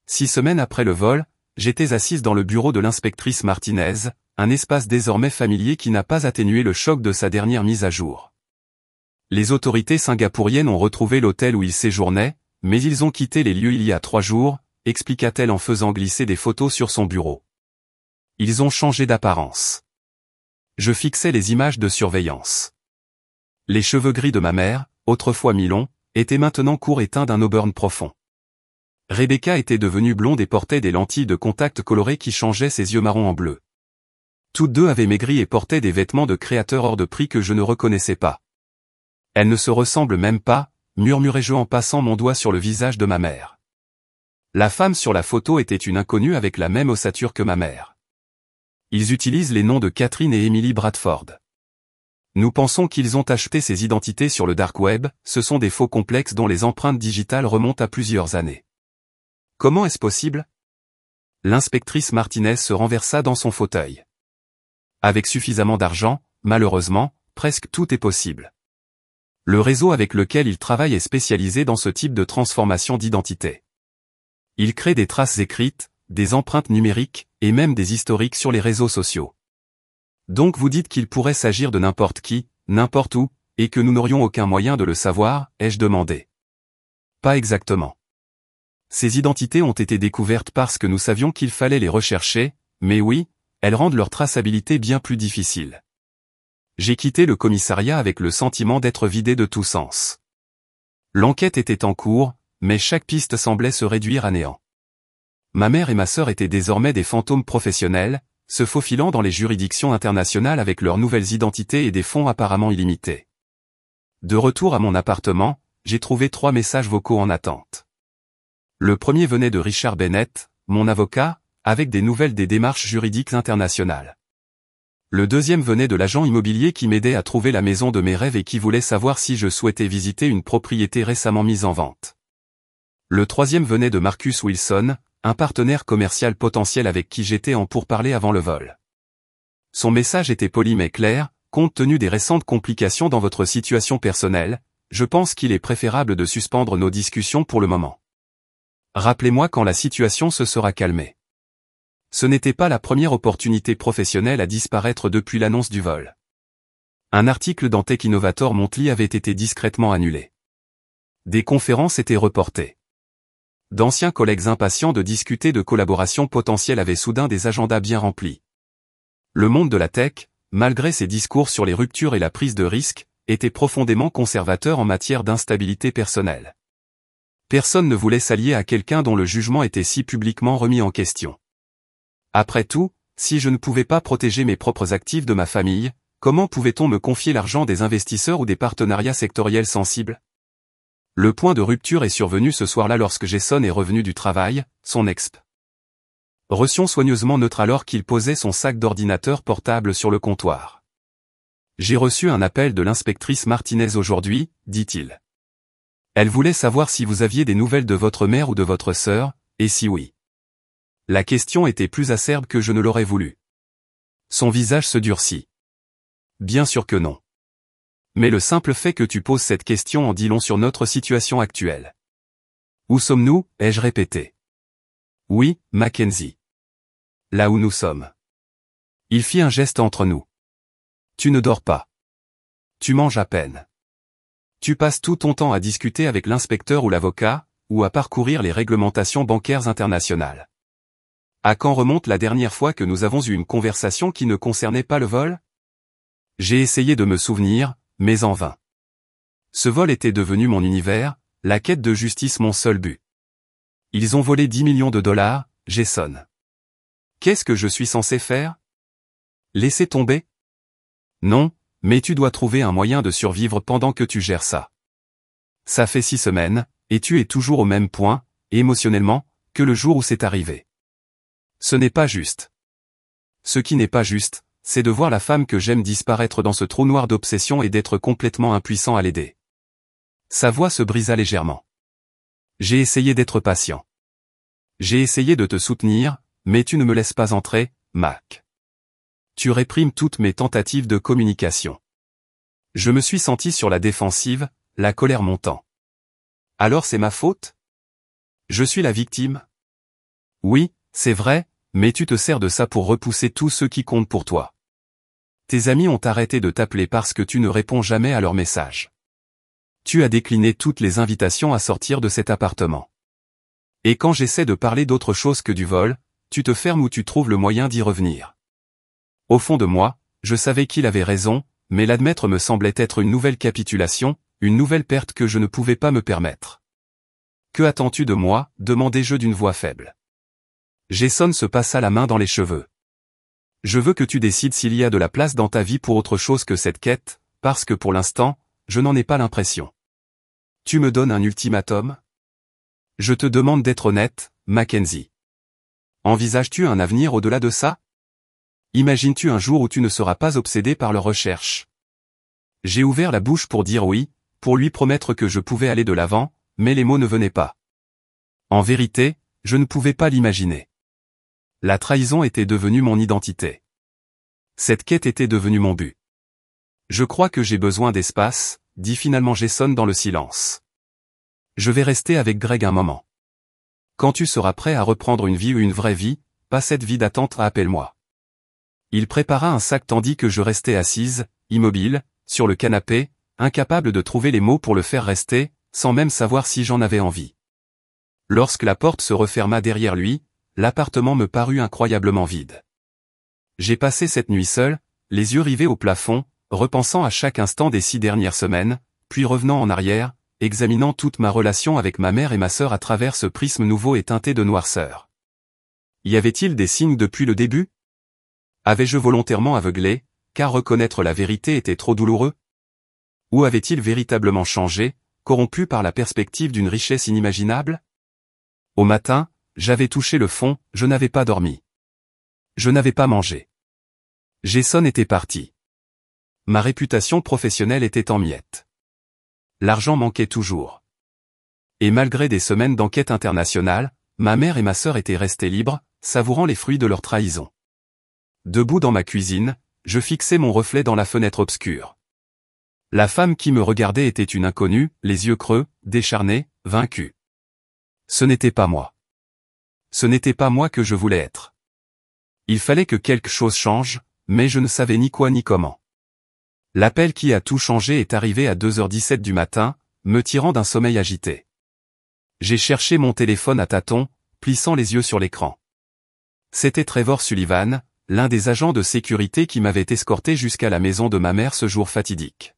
6 semaines après le vol, j'étais assise dans le bureau de l'inspectrice Martinez, un espace désormais familier qui n'a pas atténué le choc de sa dernière mise à jour. Les autorités singapouriennes ont retrouvé l'hôtel où il séjournait, mais ils ont quitté les lieux il y a 3 jours, expliqua-t-elle en faisant glisser des photos sur son bureau. Ils ont changé d'apparence. Je fixais les images de surveillance. Les cheveux gris de ma mère, autrefois mi-longs, étaient maintenant courts et teints d'un auburn profond. Rebecca était devenue blonde et portait des lentilles de contact colorées qui changeaient ses yeux marrons en bleu. Toutes deux avaient maigri et portaient des vêtements de créateurs hors de prix que je ne reconnaissais pas. Elles ne se ressemblent même pas, murmurai-je en passant mon doigt sur le visage de ma mère. La femme sur la photo était une inconnue avec la même ossature que ma mère. Ils utilisent les noms de Catherine et Emily Bradford. Nous pensons qu'ils ont acheté ces identités sur le dark web, ce sont des faux complexes dont les empreintes digitales remontent à plusieurs années. Comment est-ce possible? L'inspectrice Martinez se renversa dans son fauteuil. Avec suffisamment d'argent, malheureusement, presque tout est possible. Le réseau avec lequel il travaille est spécialisé dans ce type de transformation d'identité. Il crée des traces écrites, des empreintes numériques, et même des historiques sur les réseaux sociaux. Donc vous dites qu'il pourrait s'agir de n'importe qui, n'importe où, et que nous n'aurions aucun moyen de le savoir, ai-je demandé. Pas exactement. Ces identités ont été découvertes parce que nous savions qu'il fallait les rechercher, mais oui, elles rendent leur traçabilité bien plus difficile. J'ai quitté le commissariat avec le sentiment d'être vidé de tout sens. L'enquête était en cours, mais chaque piste semblait se réduire à néant. Ma mère et ma sœur étaient désormais des fantômes professionnels, se faufilant dans les juridictions internationales avec leurs nouvelles identités et des fonds apparemment illimités. De retour à mon appartement, j'ai trouvé 3 messages vocaux en attente. Le premier venait de Richard Bennett, mon avocat, avec des nouvelles des démarches juridiques internationales. Le deuxième venait de l'agent immobilier qui m'aidait à trouver la maison de mes rêves et qui voulait savoir si je souhaitais visiter une propriété récemment mise en vente. Le troisième venait de Marcus Wilson, un partenaire commercial potentiel avec qui j'étais en pourparlers avant le vol. Son message était poli mais clair, compte tenu des récentes complications dans votre situation personnelle, je pense qu'il est préférable de suspendre nos discussions pour le moment. Rappelez-moi quand la situation se sera calmée. Ce n'était pas la première opportunité professionnelle à disparaître depuis l'annonce du vol. Un article dans Tech Innovator Monthly avait été discrètement annulé. Des conférences étaient reportées. D'anciens collègues impatients de discuter de collaborations potentielles avaient soudain des agendas bien remplis. Le monde de la tech, malgré ses discours sur les ruptures et la prise de risque, était profondément conservateur en matière d'instabilité personnelle. Personne ne voulait s'allier à quelqu'un dont le jugement était si publiquement remis en question. Après tout, si je ne pouvais pas protéger mes propres actifs de ma famille, comment pouvait-on me confier l'argent des investisseurs ou des partenariats sectoriels sensibles? Le point de rupture est survenu ce soir-là lorsque Jason est revenu du travail, son exp. Reçions soigneusement neutre alors qu'il posait son sac d'ordinateur portable sur le comptoir. J'ai reçu un appel de l'inspectrice Martinez aujourd'hui, dit-il. Elle voulait savoir si vous aviez des nouvelles de votre mère ou de votre sœur, et si oui. La question était plus acerbe que je ne l'aurais voulu. Son visage se durcit. Bien sûr que non. Mais le simple fait que tu poses cette question en dit long sur notre situation actuelle. Où sommes-nous, ai-je répété. Oui, Mackenzie. Là où nous sommes. Il fit un geste entre nous. Tu ne dors pas. Tu manges à peine. Tu passes tout ton temps à discuter avec l'inspecteur ou l'avocat, ou à parcourir les réglementations bancaires internationales. À quand remonte la dernière fois que nous avons eu une conversation qui ne concernait pas le vol? J'ai essayé de me souvenir, mais en vain. Ce vol était devenu mon univers, la quête de justice mon seul but. Ils ont volé 10 millions de dollars, Jason. Qu'est-ce que je suis censé faire? Laisser tomber? Non, mais tu dois trouver un moyen de survivre pendant que tu gères ça. Ça fait 6 semaines, et tu es toujours au même point, émotionnellement, que le jour où c'est arrivé. Ce n'est pas juste. Ce qui n'est pas juste, c'est de voir la femme que j'aime disparaître dans ce trou noir d'obsession et d'être complètement impuissant à l'aider. Sa voix se brisa légèrement. J'ai essayé d'être patient. J'ai essayé de te soutenir, mais tu ne me laisses pas entrer, Mac. Tu réprimes toutes mes tentatives de communication. Je me suis senti sur la défensive, la colère montant. Alors c'est ma faute? Je suis la victime? Oui, c'est vrai, mais tu te sers de ça pour repousser tous ceux qui comptent pour toi. Tes amis ont arrêté de t'appeler parce que tu ne réponds jamais à leurs messages. Tu as décliné toutes les invitations à sortir de cet appartement. Et quand j'essaie de parler d'autre chose que du vol, tu te fermes ou tu trouves le moyen d'y revenir. Au fond de moi, je savais qu'il avait raison, mais l'admettre me semblait être une nouvelle capitulation, une nouvelle perte que je ne pouvais pas me permettre. « Que attends-tu de moi ?» demandai-je d'une voix faible. Jason se passa la main dans les cheveux. « Je veux que tu décides s'il y a de la place dans ta vie pour autre chose que cette quête, parce que pour l'instant, je n'en ai pas l'impression. Tu me donnes un ultimatum ? Je te demande d'être honnête, Mackenzie. Envisages-tu un avenir au-delà de ça ? Imagines-tu un jour où tu ne seras pas obsédé par leur recherche ? » J'ai ouvert la bouche pour dire oui, pour lui promettre que je pouvais aller de l'avant, mais les mots ne venaient pas. En vérité, je ne pouvais pas l'imaginer. La trahison était devenue mon identité. Cette quête était devenue mon but. « Je crois que j'ai besoin d'espace », dit finalement Jason dans le silence. « Je vais rester avec Greg un moment. Quand tu seras prêt à reprendre une vie ou une vraie vie, pas cette vie d'attente, appelle-moi. » Il prépara un sac tandis que je restais assise, immobile, sur le canapé, incapable de trouver les mots pour le faire rester, sans même savoir si j'en avais envie. Lorsque la porte se referma derrière lui, l'appartement me parut incroyablement vide. J'ai passé cette nuit seul, les yeux rivés au plafond, repensant à chaque instant des 6 dernières semaines, puis revenant en arrière, examinant toute ma relation avec ma mère et ma sœur à travers ce prisme nouveau et teinté de noirceur. Y avait-il des signes depuis le début ? Avais-je volontairement aveuglé, car reconnaître la vérité était trop douloureux ? Ou avait-il véritablement changé, corrompu par la perspective d'une richesse inimaginable ? Au matin, j'avais touché le fond, je n'avais pas dormi. Je n'avais pas mangé. Jason était parti. Ma réputation professionnelle était en miettes. L'argent manquait toujours. Et malgré des semaines d'enquête internationale, ma mère et ma sœur étaient restées libres, savourant les fruits de leur trahison. Debout dans ma cuisine, je fixais mon reflet dans la fenêtre obscure. La femme qui me regardait était une inconnue, les yeux creux, décharnés, vaincue. Ce n'était pas moi. Ce n'était pas moi que je voulais être. Il fallait que quelque chose change, mais je ne savais ni quoi ni comment. L'appel qui a tout changé est arrivé à 2h17 du matin, me tirant d'un sommeil agité. J'ai cherché mon téléphone à tâtons, plissant les yeux sur l'écran. C'était Trevor Sullivan, l'un des agents de sécurité qui m'avait escorté jusqu'à la maison de ma mère ce jour fatidique.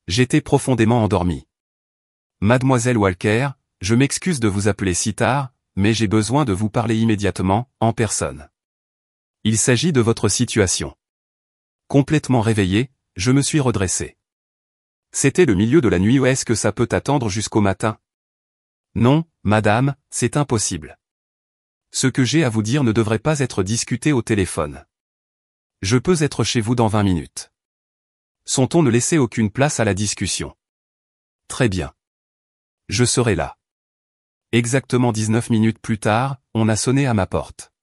J'étais profondément endormi. « Mademoiselle Walker, je m'excuse de vous appeler si tard, mais j'ai besoin de vous parler immédiatement, en personne. Il s'agit de votre situation. » Complètement réveillé, je me suis redressé. C'était le milieu de la nuit ou est-ce que ça peut attendre jusqu'au matin ? Non, madame, c'est impossible. Ce que j'ai à vous dire ne devrait pas être discuté au téléphone. Je peux être chez vous dans 20 minutes. Son ton ne laissait aucune place à la discussion. Très bien. Je serai là. Exactement 19 minutes plus tard, on a sonné à ma porte.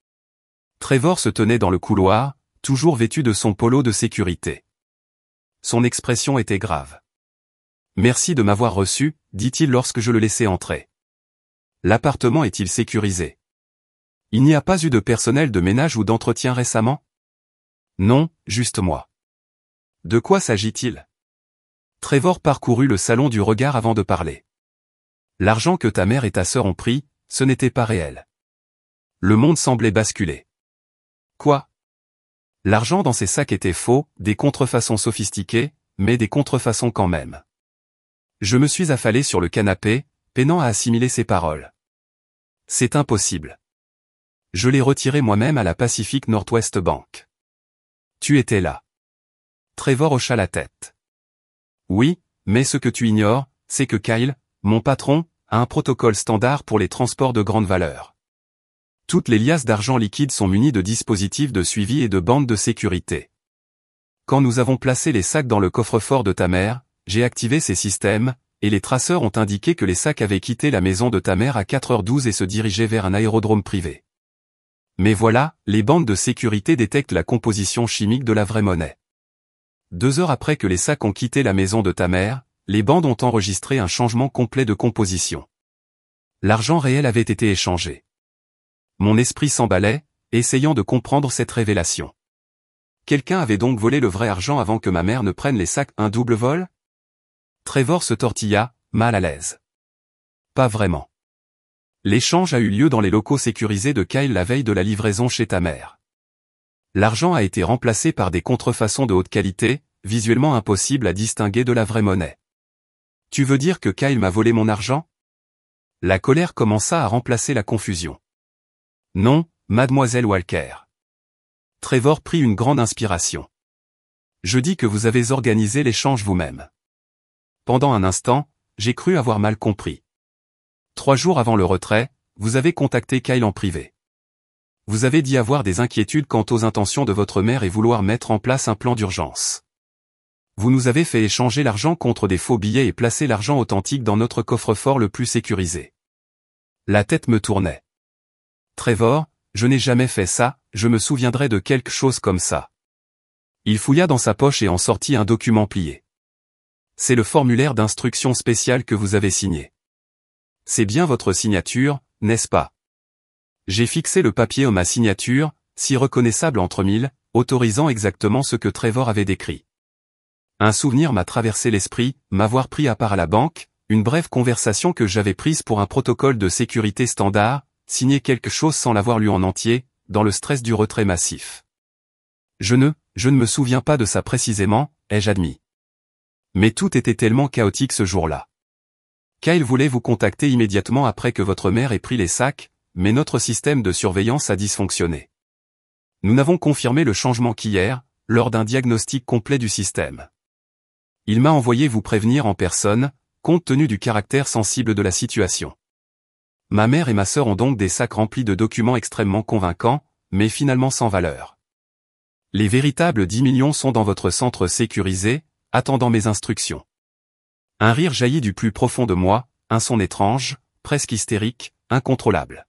Trevor se tenait dans le couloir, toujours vêtu de son polo de sécurité. Son expression était grave. « Merci de m'avoir reçu », dit-il lorsque je le laissai entrer. « L'appartement est-il sécurisé ? Il n'y a pas eu de personnel de ménage ou d'entretien récemment ? » Non, juste moi. De quoi s'agit-il ? Trevor parcourut le salon du regard avant de parler. L'argent que ta mère et ta sœur ont pris, ce n'était pas réel. Le monde semblait basculer. Quoi ? L'argent dans ces sacs était faux, des contrefaçons sophistiquées, mais des contrefaçons quand même. Je me suis affalé sur le canapé, peinant à assimiler ces paroles. C'est impossible. Je l'ai retiré moi-même à la Pacific Northwest Bank. Tu étais là. Trevor hocha la tête. Oui, mais ce que tu ignores, c'est que Kyle, mon patron, a un protocole standard pour les transports de grande valeur. Toutes les liasses d'argent liquide sont munies de dispositifs de suivi et de bandes de sécurité. Quand nous avons placé les sacs dans le coffre-fort de ta mère, j'ai activé ces systèmes, et les traceurs ont indiqué que les sacs avaient quitté la maison de ta mère à 4h12 et se dirigeaient vers un aérodrome privé. Mais voilà, les bandes de sécurité détectent la composition chimique de la vraie monnaie. 2 heures après que les sacs ont quitté la maison de ta mère, les bandes ont enregistré un changement complet de composition. L'argent réel avait été échangé. Mon esprit s'emballait, essayant de comprendre cette révélation. Quelqu'un avait donc volé le vrai argent avant que ma mère ne prenne les sacs. Un double vol ? Trevor se tortilla, mal à l'aise. Pas vraiment. L'échange a eu lieu dans les locaux sécurisés de Kyle la veille de la livraison chez ta mère. L'argent a été remplacé par des contrefaçons de haute qualité, visuellement impossibles à distinguer de la vraie monnaie. Tu veux dire que Kyle m'a volé mon argent? La colère commença à remplacer la confusion. Non, mademoiselle Walker. Trevor prit une grande inspiration. Je dis que vous avez organisé l'échange vous-même. Pendant un instant, j'ai cru avoir mal compris. 3 jours avant le retrait, vous avez contacté Kyle en privé. Vous avez dit avoir des inquiétudes quant aux intentions de votre mère et vouloir mettre en place un plan d'urgence. Vous nous avez fait échanger l'argent contre des faux billets et placer l'argent authentique dans notre coffre-fort le plus sécurisé. La tête me tournait. Trevor, je n'ai jamais fait ça, je me souviendrai de quelque chose comme ça. Il fouilla dans sa poche et en sortit un document plié. C'est le formulaire d'instruction spéciale que vous avez signé. C'est bien votre signature, n'est-ce pas? J'ai fixé le papier à ma signature, si reconnaissable entre mille, autorisant exactement ce que Trevor avait décrit. Un souvenir m'a traversé l'esprit, m'avoir pris à part à la banque, une brève conversation que j'avais prise pour un protocole de sécurité standard, signer quelque chose sans l'avoir lu en entier, dans le stress du retrait massif. Je ne me souviens pas de ça précisément, ai-je admis. Mais tout était tellement chaotique ce jour-là. Kyle voulait vous contacter immédiatement après que votre mère ait pris les sacs, mais notre système de surveillance a dysfonctionné. Nous n'avons confirmé le changement qu'hier, lors d'un diagnostic complet du système. Il m'a envoyé vous prévenir en personne, compte tenu du caractère sensible de la situation. Ma mère et ma sœur ont donc des sacs remplis de documents extrêmement convaincants, mais finalement sans valeur. Les véritables 10 millions sont dans votre centre sécurisé, attendant mes instructions. Un rire jaillit du plus profond de moi, un son étrange, presque hystérique, incontrôlable.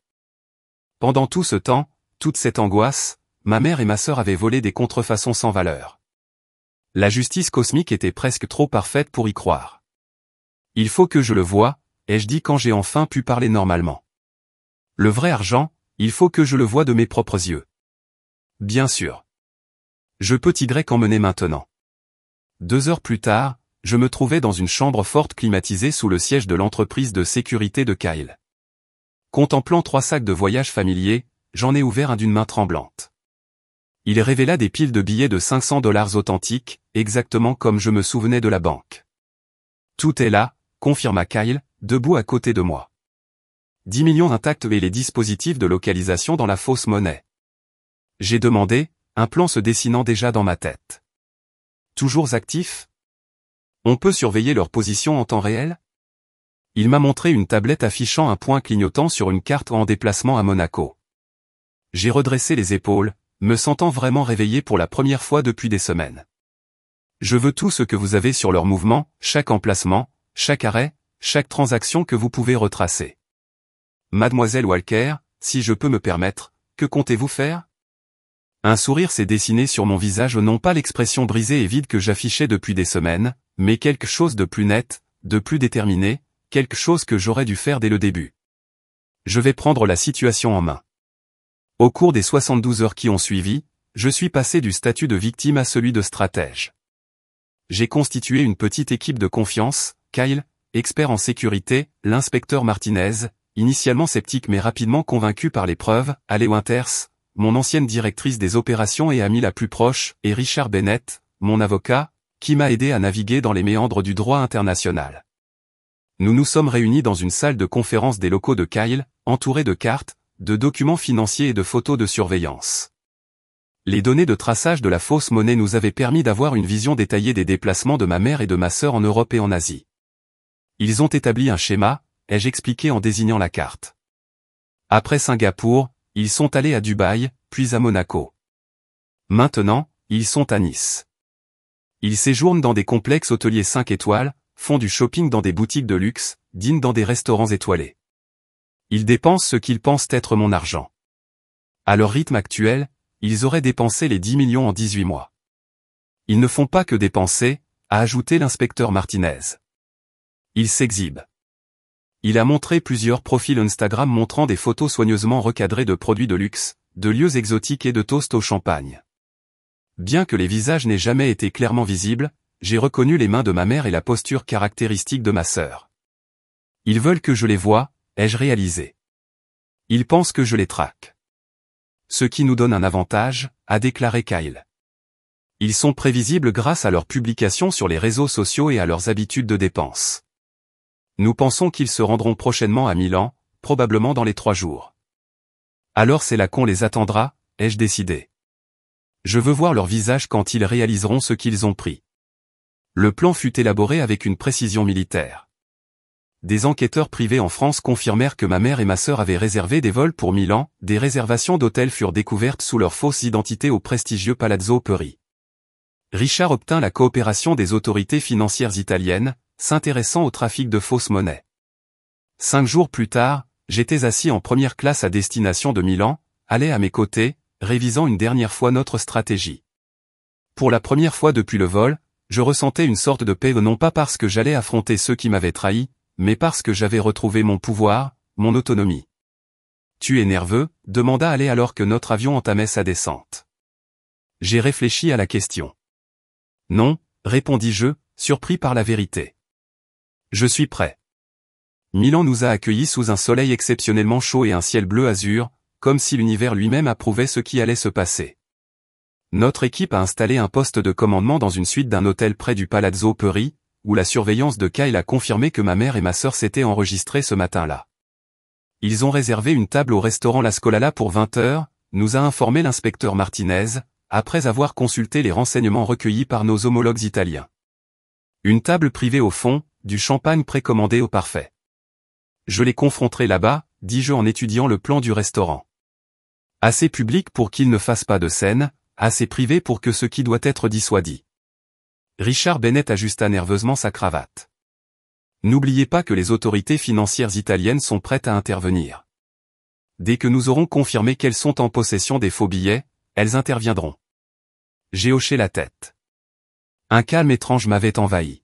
Pendant tout ce temps, toute cette angoisse, ma mère et ma sœur avaient volé des contrefaçons sans valeur. La justice cosmique était presque trop parfaite pour y croire. Il faut que je le voie, ai-je dit quand j'ai enfin pu parler normalement. Le vrai argent, il faut que je le voie de mes propres yeux. Bien sûr. Je peux qu'emmener maintenant. 2 heures plus tard, je me trouvais dans une chambre forte climatisée sous le siège de l'entreprise de sécurité de Kyle. Contemplant 3 sacs de voyage familiers, j'en ai ouvert un d'une main tremblante. Il révéla des piles de billets de $500 authentiques, exactement comme je me souvenais de la banque. Tout est là, confirma Kyle, debout à côté de moi. 10 millions intacts et les dispositifs de localisation dans la fausse monnaie. J'ai demandé, un plan se dessinant déjà dans ma tête. Toujours actif? On peut surveiller leur position en temps réel? Il m'a montré une tablette affichant un point clignotant sur une carte en déplacement à Monaco. J'ai redressé les épaules, me sentant vraiment réveillé pour la première fois depuis des semaines. Je veux tout ce que vous avez sur leur mouvement, chaque emplacement, chaque arrêt, chaque transaction que vous pouvez retracer. Mademoiselle Walker, si je peux me permettre, que comptez-vous faire? Un sourire s'est dessiné sur mon visage, non pas l'expression brisée et vide que j'affichais depuis des semaines, mais quelque chose de plus net, de plus déterminé, quelque chose que j'aurais dû faire dès le début. Je vais prendre la situation en main. Au cours des 72 heures qui ont suivi, je suis passé du statut de victime à celui de stratège. J'ai constitué une petite équipe de confiance, Kyle, expert en sécurité, l'inspecteur Martinez, initialement sceptique mais rapidement convaincu par les preuves, Ale Winters, mon ancienne directrice des opérations et amie la plus proche, et Richard Bennett, mon avocat, qui m'a aidé à naviguer dans les méandres du droit international. Nous nous sommes réunis dans une salle de conférence des locaux de Kyle, entourés de cartes, de documents financiers et de photos de surveillance. Les données de traçage de la fausse monnaie nous avaient permis d'avoir une vision détaillée des déplacements de ma mère et de ma sœur en Europe et en Asie. Ils ont établi un schéma, ai-je expliqué en désignant la carte. Après Singapour, ils sont allés à Dubaï, puis à Monaco. Maintenant, ils sont à Nice. Ils séjournent dans des complexes hôteliers 5 étoiles, font du shopping dans des boutiques de luxe, dînent dans des restaurants étoilés. Ils dépensent ce qu'ils pensent être mon argent. À leur rythme actuel, ils auraient dépensé les 10 millions en 18 mois. Ils ne font pas que dépenser, a ajouté l'inspecteur Martinez. Ils s'exhibent. Il a montré plusieurs profils Instagram montrant des photos soigneusement recadrées de produits de luxe, de lieux exotiques et de toasts au champagne. Bien que les visages n'aient jamais été clairement visibles, j'ai reconnu les mains de ma mère et la posture caractéristique de ma sœur. Ils veulent que je les voie, ai-je réalisé. Ils pensent que je les traque. Ce qui nous donne un avantage, a déclaré Kyle. Ils sont prévisibles grâce à leurs publications sur les réseaux sociaux et à leurs habitudes de dépenses. Nous pensons qu'ils se rendront prochainement à Milan, probablement dans les 3 jours. Alors c'est là qu'on les attendra, ai-je décidé. Je veux voir leur visage quand ils réaliseront ce qu'ils ont pris. Le plan fut élaboré avec une précision militaire. Des enquêteurs privés en France confirmèrent que ma mère et ma sœur avaient réservé des vols pour Milan, des réservations d'hôtels furent découvertes sous leurs fausses identités au prestigieux Palazzo Peri. Richard obtint la coopération des autorités financières italiennes, s'intéressant au trafic de fausses monnaies. 5 jours plus tard, j'étais assis en première classe à destination de Milan, allait à mes côtés, révisant une dernière fois notre stratégie. Pour la première fois depuis le vol, je ressentais une sorte de paix non pas parce que j'allais affronter ceux qui m'avaient trahi, mais parce que j'avais retrouvé mon pouvoir, mon autonomie. « Tu es nerveux ?» demanda Ale alors que notre avion entamait sa descente. J'ai réfléchi à la question. « Non », répondis-je, surpris par la vérité. « Je suis prêt. » Milan nous a accueillis sous un soleil exceptionnellement chaud et un ciel bleu azur, comme si l'univers lui-même approuvait ce qui allait se passer. Notre équipe a installé un poste de commandement dans une suite d'un hôtel près du Palazzo Peri, où la surveillance de Kyle a confirmé que ma mère et ma sœur s'étaient enregistrées ce matin-là. Ils ont réservé une table au restaurant La Scalala pour 20 heures, nous a informé l'inspecteur Martinez, après avoir consulté les renseignements recueillis par nos homologues italiens. Une table privée au fond, du champagne précommandé au parfait. Je les confronterai là-bas, dis-je en étudiant le plan du restaurant. Assez public pour qu'il ne fasse pas de scène, assez privé pour que ce qui doit être dit soit dit. Richard Bennett ajusta nerveusement sa cravate. N'oubliez pas que les autorités financières italiennes sont prêtes à intervenir. Dès que nous aurons confirmé qu'elles sont en possession des faux billets, elles interviendront. J'ai hoché la tête. Un calme étrange m'avait envahi.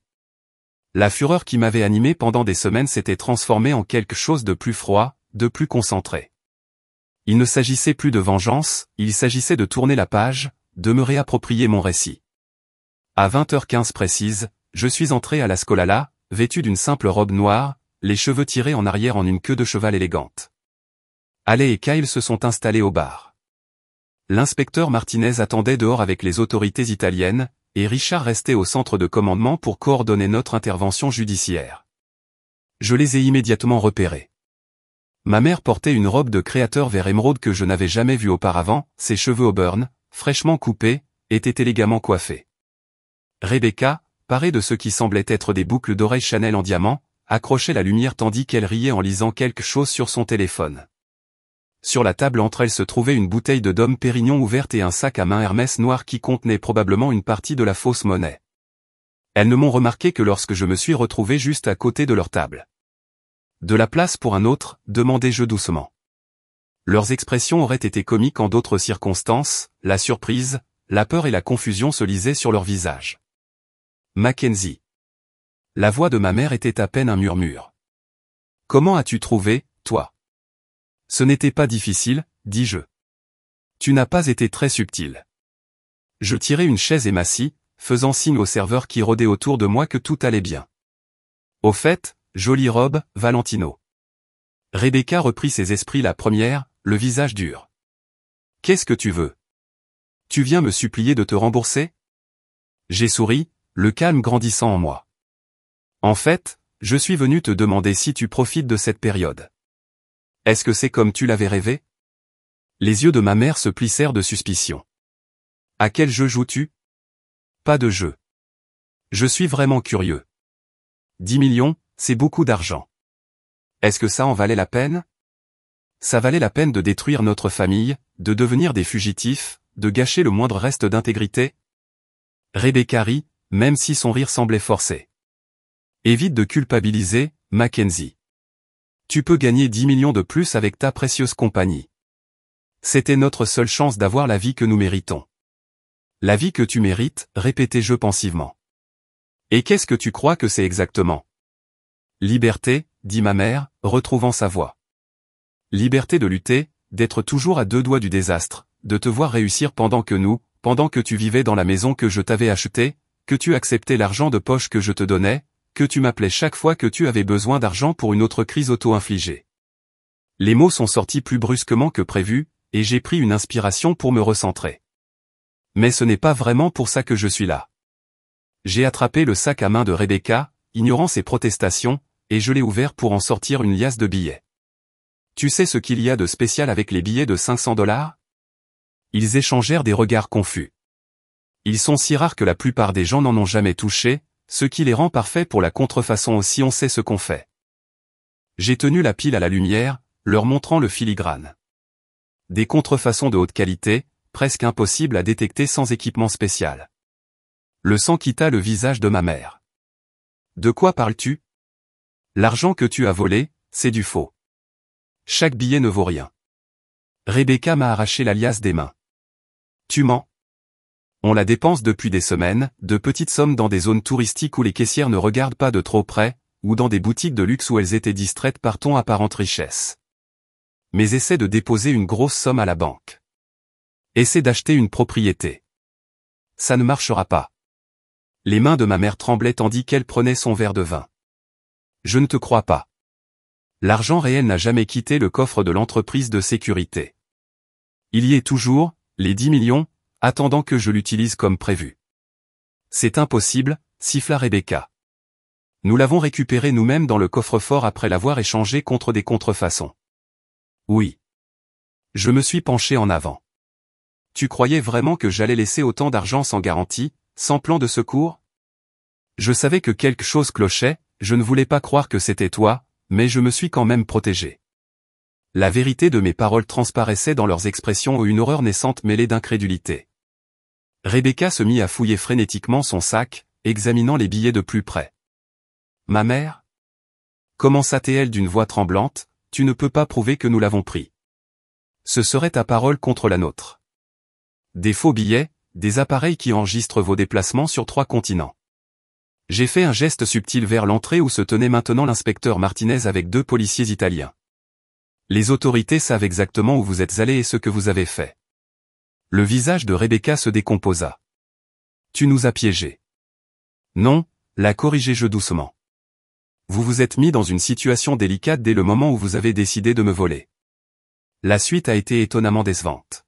La fureur qui m'avait animé pendant des semaines s'était transformée en quelque chose de plus froid, de plus concentré. Il ne s'agissait plus de vengeance, il s'agissait de tourner la page, de me réapproprier mon récit. À 20h15 précise, je suis entré à la Scalala, vêtu d'une simple robe noire, les cheveux tirés en arrière en une queue de cheval élégante. Ale et Kyle se sont installés au bar. L'inspecteur Martinez attendait dehors avec les autorités italiennes, et Richard restait au centre de commandement pour coordonner notre intervention judiciaire. Je les ai immédiatement repérés. Ma mère portait une robe de créateur vert émeraude que je n'avais jamais vue auparavant, ses cheveux auburn, fraîchement coupés, étaient élégamment coiffés. Rebecca, parée de ce qui semblait être des boucles d'oreilles Chanel en diamant, accrochait la lumière tandis qu'elle riait en lisant quelque chose sur son téléphone. Sur la table entre elles se trouvait une bouteille de Dom Pérignon ouverte et un sac à main Hermès noir qui contenait probablement une partie de la fausse monnaie. Elles ne m'ont remarqué que lorsque je me suis retrouvé juste à côté de leur table. De la place pour un autre, demandai-je doucement. Leurs expressions auraient été comiques en d'autres circonstances, la surprise, la peur et la confusion se lisaient sur leurs visages. Mackenzie. La voix de ma mère était à peine un murmure. Comment as-tu trouvé, toi? Ce n'était pas difficile, dis-je. Tu n'as pas été très subtil. Je tirai une chaise et m'assis, faisant signe au serveur qui rôdait autour de moi que tout allait bien. Au fait, jolie robe, Valentino. Rebecca reprit ses esprits la première, le visage dur. Qu'est-ce que tu veux? Tu viens me supplier de te rembourser? J'ai souri, le calme grandissant en moi. En fait, je suis venu te demander si tu profites de cette période. Est-ce que c'est comme tu l'avais rêvé? Les yeux de ma mère se plissèrent de suspicion. À quel jeu joues-tu? Pas de jeu. Je suis vraiment curieux. 10 millions, c'est beaucoup d'argent. Est-ce que ça en valait la peine? Ça valait la peine de détruire notre famille, de devenir des fugitifs, de gâcher le moindre reste d'intégrité? Rebecca rit, même si son rire semblait forcé. Évite de culpabiliser, Mackenzie. Tu peux gagner 10 millions de plus avec ta précieuse compagnie. C'était notre seule chance d'avoir la vie que nous méritons. La vie que tu mérites, répétai-je pensivement. Et qu'est-ce que tu crois que c'est exactement? Liberté, dit ma mère, retrouvant sa voix. Liberté de lutter, d'être toujours à 2 doigts du désastre, de te voir réussir pendant que tu vivais dans la maison que je t'avais achetée, que tu acceptais l'argent de poche que je te donnais, que tu m'appelais chaque fois que tu avais besoin d'argent pour une autre crise auto-infligée. Les mots sont sortis plus brusquement que prévu, et j'ai pris une inspiration pour me recentrer. Mais ce n'est pas vraiment pour ça que je suis là. J'ai attrapé le sac à main de Rebecca, ignorant ses protestations, et je l'ai ouvert pour en sortir une liasse de billets. Tu sais ce qu'il y a de spécial avec les billets de 500 $? Ils échangèrent des regards confus. Ils sont si rares que la plupart des gens n'en ont jamais touché, ce qui les rend parfaits pour la contrefaçon aussi on sait ce qu'on fait. J'ai tenu la pile à la lumière, leur montrant le filigrane. Des contrefaçons de haute qualité, presque impossibles à détecter sans équipement spécial. Le sang quitta le visage de ma mère. De quoi parles-tu? L'argent que tu as volé, c'est du faux. Chaque billet ne vaut rien. Rebecca m'a arraché la liasse des mains. Tu mens. On la dépense depuis des semaines, de petites sommes dans des zones touristiques où les caissières ne regardent pas de trop près, ou dans des boutiques de luxe où elles étaient distraites par ton apparente richesse. Mais essaie de déposer une grosse somme à la banque. Essaie d'acheter une propriété. Ça ne marchera pas. Les mains de ma mère tremblaient tandis qu'elle prenait son verre de vin. Je ne te crois pas. L'argent réel n'a jamais quitté le coffre de l'entreprise de sécurité. Il y est toujours, les 10 millions, attendant que je l'utilise comme prévu. C'est impossible, siffla Rebecca. Nous l'avons récupéré nous-mêmes dans le coffre-fort après l'avoir échangé contre des contrefaçons. Oui. Je me suis penché en avant. Tu croyais vraiment que j'allais laisser autant d'argent sans garantie, sans plan de secours? Je savais que quelque chose clochait, je ne voulais pas croire que c'était toi, mais je me suis quand même protégé. La vérité de mes paroles transparaissait dans leurs expressions où une horreur naissante mêlée d'incrédulité. Rebecca se mit à fouiller frénétiquement son sac, examinant les billets de plus près. Ma mère? Commença-t-elle d'une voix tremblante, tu ne peux pas prouver que nous l'avons pris. Ce serait ta parole contre la nôtre. Des faux billets, des appareils qui enregistrent vos déplacements sur 3 continents. J'ai fait un geste subtil vers l'entrée où se tenait maintenant l'inspecteur Martinez avec 2 policiers italiens. Les autorités savent exactement où vous êtes allés et ce que vous avez fait. Le visage de Rebecca se décomposa. Tu nous as piégés. Non, la corrigai-je doucement. Vous vous êtes mis dans une situation délicate dès le moment où vous avez décidé de me voler. La suite a été étonnamment décevante.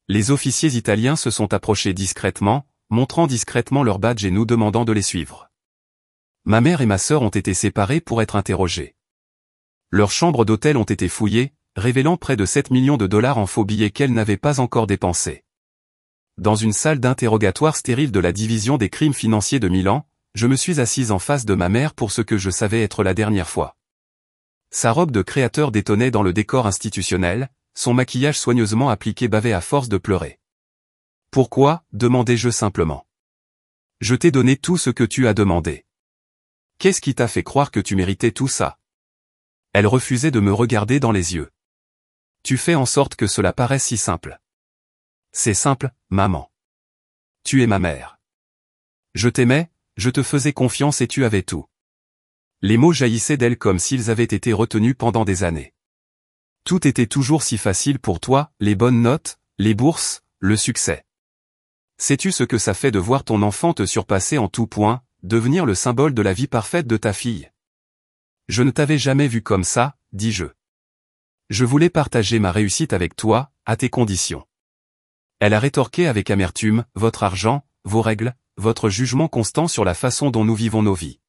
Les officiers italiens se sont approchés discrètement, montrant discrètement leur badge et nous demandant de les suivre. Ma mère et ma sœur ont été séparées pour être interrogées. Leurs chambres d'hôtel ont été fouillées, révélant près de 7 millions de $ en faux billets qu'elles n'avaient pas encore dépensés. Dans une salle d'interrogatoire stérile de la division des crimes financiers de Milan, je me suis assise en face de ma mère pour ce que je savais être la dernière fois. Sa robe de créateur détonnait dans le décor institutionnel, son maquillage soigneusement appliqué bavait à force de pleurer. Pourquoi, demandai-je simplement. Je t'ai donné tout ce que tu as demandé. Qu'est-ce qui t'a fait croire que tu méritais tout ça? Elle refusait de me regarder dans les yeux. Tu fais en sorte que cela paraisse si simple. C'est simple, maman. Tu es ma mère. Je t'aimais, je te faisais confiance et tu avais tout. Les mots jaillissaient d'elle comme s'ils avaient été retenus pendant des années. Tout était toujours si facile pour toi, les bonnes notes, les bourses, le succès. Sais-tu ce que ça fait de voir ton enfant te surpasser en tout point, devenir le symbole de la vie parfaite de ta fille? Je ne t'avais jamais vu comme ça, dis-je. Je voulais partager ma réussite avec toi, à tes conditions. Elle a rétorqué avec amertume, votre argent, vos règles, votre jugement constant sur la façon dont nous vivons nos vies.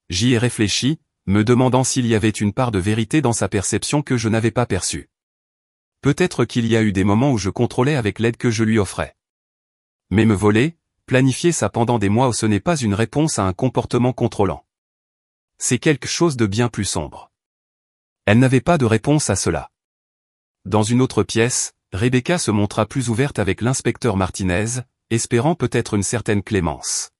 J'y ai réfléchi, me demandant s'il y avait une part de vérité dans sa perception que je n'avais pas perçue. Peut-être qu'il y a eu des moments où je contrôlais avec l'aide que je lui offrais. Mais me voler, planifier ça pendant des mois, ce n'est pas une réponse à un comportement contrôlant. C'est quelque chose de bien plus sombre. Elle n'avait pas de réponse à cela. Dans une autre pièce, Rebecca se montra plus ouverte avec l'inspecteur Martinez, espérant peut-être une certaine clémence.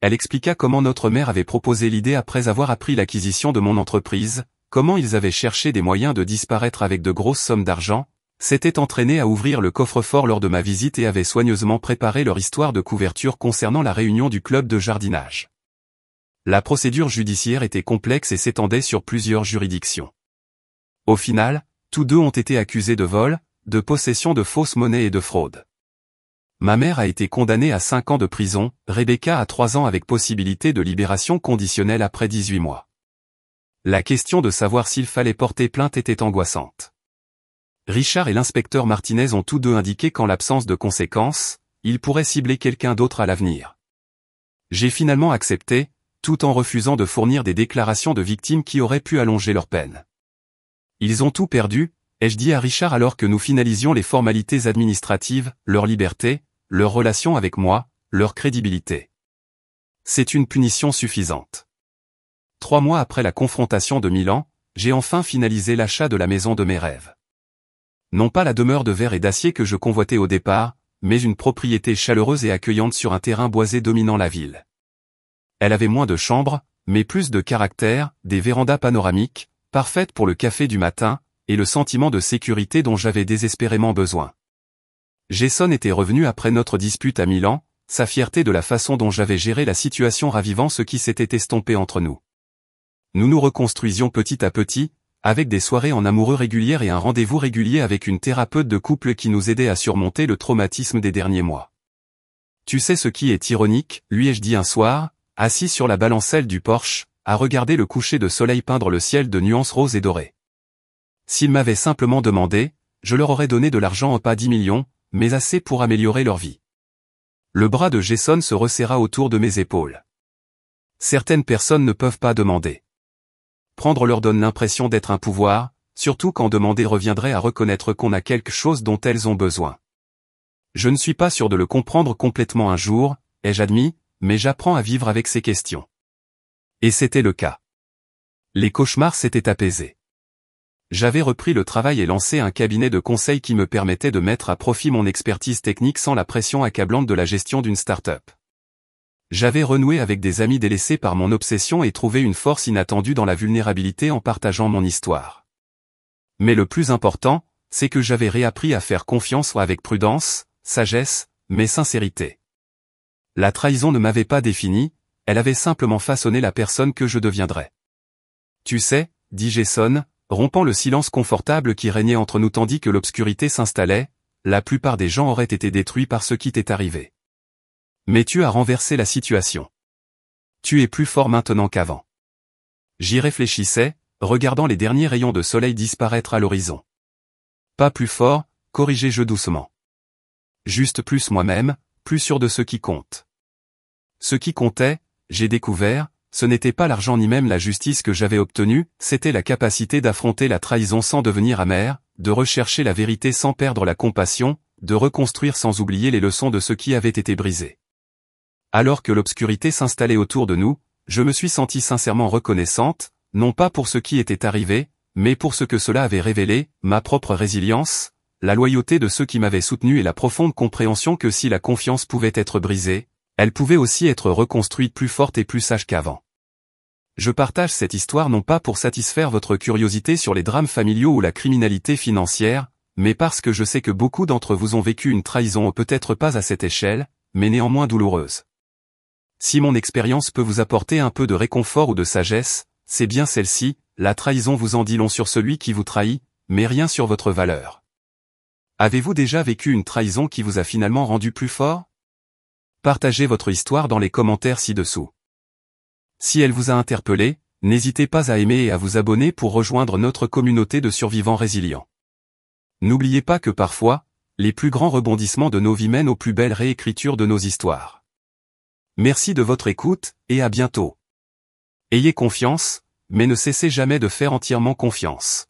Elle expliqua comment notre mère avait proposé l'idée après avoir appris l'acquisition de mon entreprise, comment ils avaient cherché des moyens de disparaître avec de grosses sommes d'argent, s'étaient entraînés à ouvrir le coffre-fort lors de ma visite et avaient soigneusement préparé leur histoire de couverture concernant la réunion du club de jardinage. La procédure judiciaire était complexe et s'étendait sur plusieurs juridictions. Au final, tous 2 ont été accusés de vol, de possession de fausses monnaies et de fraude. Ma mère a été condamnée à 5 ans de prison, Rebecca à 3 ans avec possibilité de libération conditionnelle après 18 mois. La question de savoir s'il fallait porter plainte était angoissante. Richard et l'inspecteur Martinez ont tous deux indiqué qu'en l'absence de conséquences, ils pourraient cibler quelqu'un d'autre à l'avenir. J'ai finalement accepté, tout en refusant de fournir des déclarations de victimes qui auraient pu allonger leur peine. Ils ont tout perdu, ai-je dit à Richard alors que nous finalisions les formalités administratives, leur liberté, leur relation avec moi, leur crédibilité. C'est une punition suffisante. 3 mois après la confrontation de Milan, j'ai enfin finalisé l'achat de la maison de mes rêves. Non pas la demeure de verre et d'acier que je convoitais au départ, mais une propriété chaleureuse et accueillante sur un terrain boisé dominant la ville. Elle avait moins de chambres, mais plus de caractère, des vérandas panoramiques, parfaites pour le café du matin, et le sentiment de sécurité dont j'avais désespérément besoin. Jason était revenu après notre dispute à Milan, sa fierté de la façon dont j'avais géré la situation ravivant ce qui s'était estompé entre nous. Nous nous reconstruisions petit à petit, avec des soirées en amoureux régulières et un rendez-vous régulier avec une thérapeute de couple qui nous aidait à surmonter le traumatisme des derniers mois. Tu sais ce qui est ironique, lui ai-je dit un soir, assis sur la balancelle du Porsche, à regarder le coucher de soleil peindre le ciel de nuances roses et dorées. S'ils m'avaient simplement demandé, je leur aurais donné de l'argent, pas 10 millions, mais assez pour améliorer leur vie. Le bras de Jason se resserra autour de mes épaules. Certaines personnes ne peuvent pas demander. Prendre leur donne l'impression d'être un pouvoir, surtout quand demander reviendrait à reconnaître qu'on a quelque chose dont elles ont besoin. Je ne suis pas sûr de le comprendre complètement un jour, ai-je admis, mais j'apprends à vivre avec ces questions. Et c'était le cas. Les cauchemars s'étaient apaisés. J'avais repris le travail et lancé un cabinet de conseil qui me permettait de mettre à profit mon expertise technique sans la pression accablante de la gestion d'une start-up. J'avais renoué avec des amis délaissés par mon obsession et trouvé une force inattendue dans la vulnérabilité en partageant mon histoire. Mais le plus important, c'est que j'avais réappris à faire confiance avec prudence, sagesse, mais sincérité. La trahison ne m'avait pas défini, elle avait simplement façonné la personne que je deviendrais. Tu sais, dit Jason, rompant le silence confortable qui régnait entre nous tandis que l'obscurité s'installait, la plupart des gens auraient été détruits par ce qui t'est arrivé. Mais tu as renversé la situation. Tu es plus fort maintenant qu'avant. J'y réfléchissais, regardant les derniers rayons de soleil disparaître à l'horizon. Pas plus fort, corrigeai-je doucement. Juste plus moi-même, plus sûr de ce qui compte. Ce qui comptait, j'ai découvert, ce n'était pas l'argent ni même la justice que j'avais obtenue, c'était la capacité d'affronter la trahison sans devenir amer, de rechercher la vérité sans perdre la compassion, de reconstruire sans oublier les leçons de ce qui avait été brisé. Alors que l'obscurité s'installait autour de nous, je me suis sentie sincèrement reconnaissante, non pas pour ce qui était arrivé, mais pour ce que cela avait révélé, ma propre résilience, la loyauté de ceux qui m'avaient soutenu et la profonde compréhension que si la confiance pouvait être brisée, elle pouvait aussi être reconstruite plus forte et plus sage qu'avant. Je partage cette histoire non pas pour satisfaire votre curiosité sur les drames familiaux ou la criminalité financière, mais parce que je sais que beaucoup d'entre vous ont vécu une trahison peut-être pas à cette échelle, mais néanmoins douloureuse. Si mon expérience peut vous apporter un peu de réconfort ou de sagesse, c'est bien celle-ci, la trahison vous en dit long sur celui qui vous trahit, mais rien sur votre valeur. Avez-vous déjà vécu une trahison qui vous a finalement rendu plus fort ? Partagez votre histoire dans les commentaires ci-dessous. Si elle vous a interpellé, n'hésitez pas à aimer et à vous abonner pour rejoindre notre communauté de survivants résilients. N'oubliez pas que parfois, les plus grands rebondissements de nos vies mènent aux plus belles réécritures de nos histoires. Merci de votre écoute, et à bientôt. Ayez confiance, mais ne cessez jamais de faire entièrement confiance.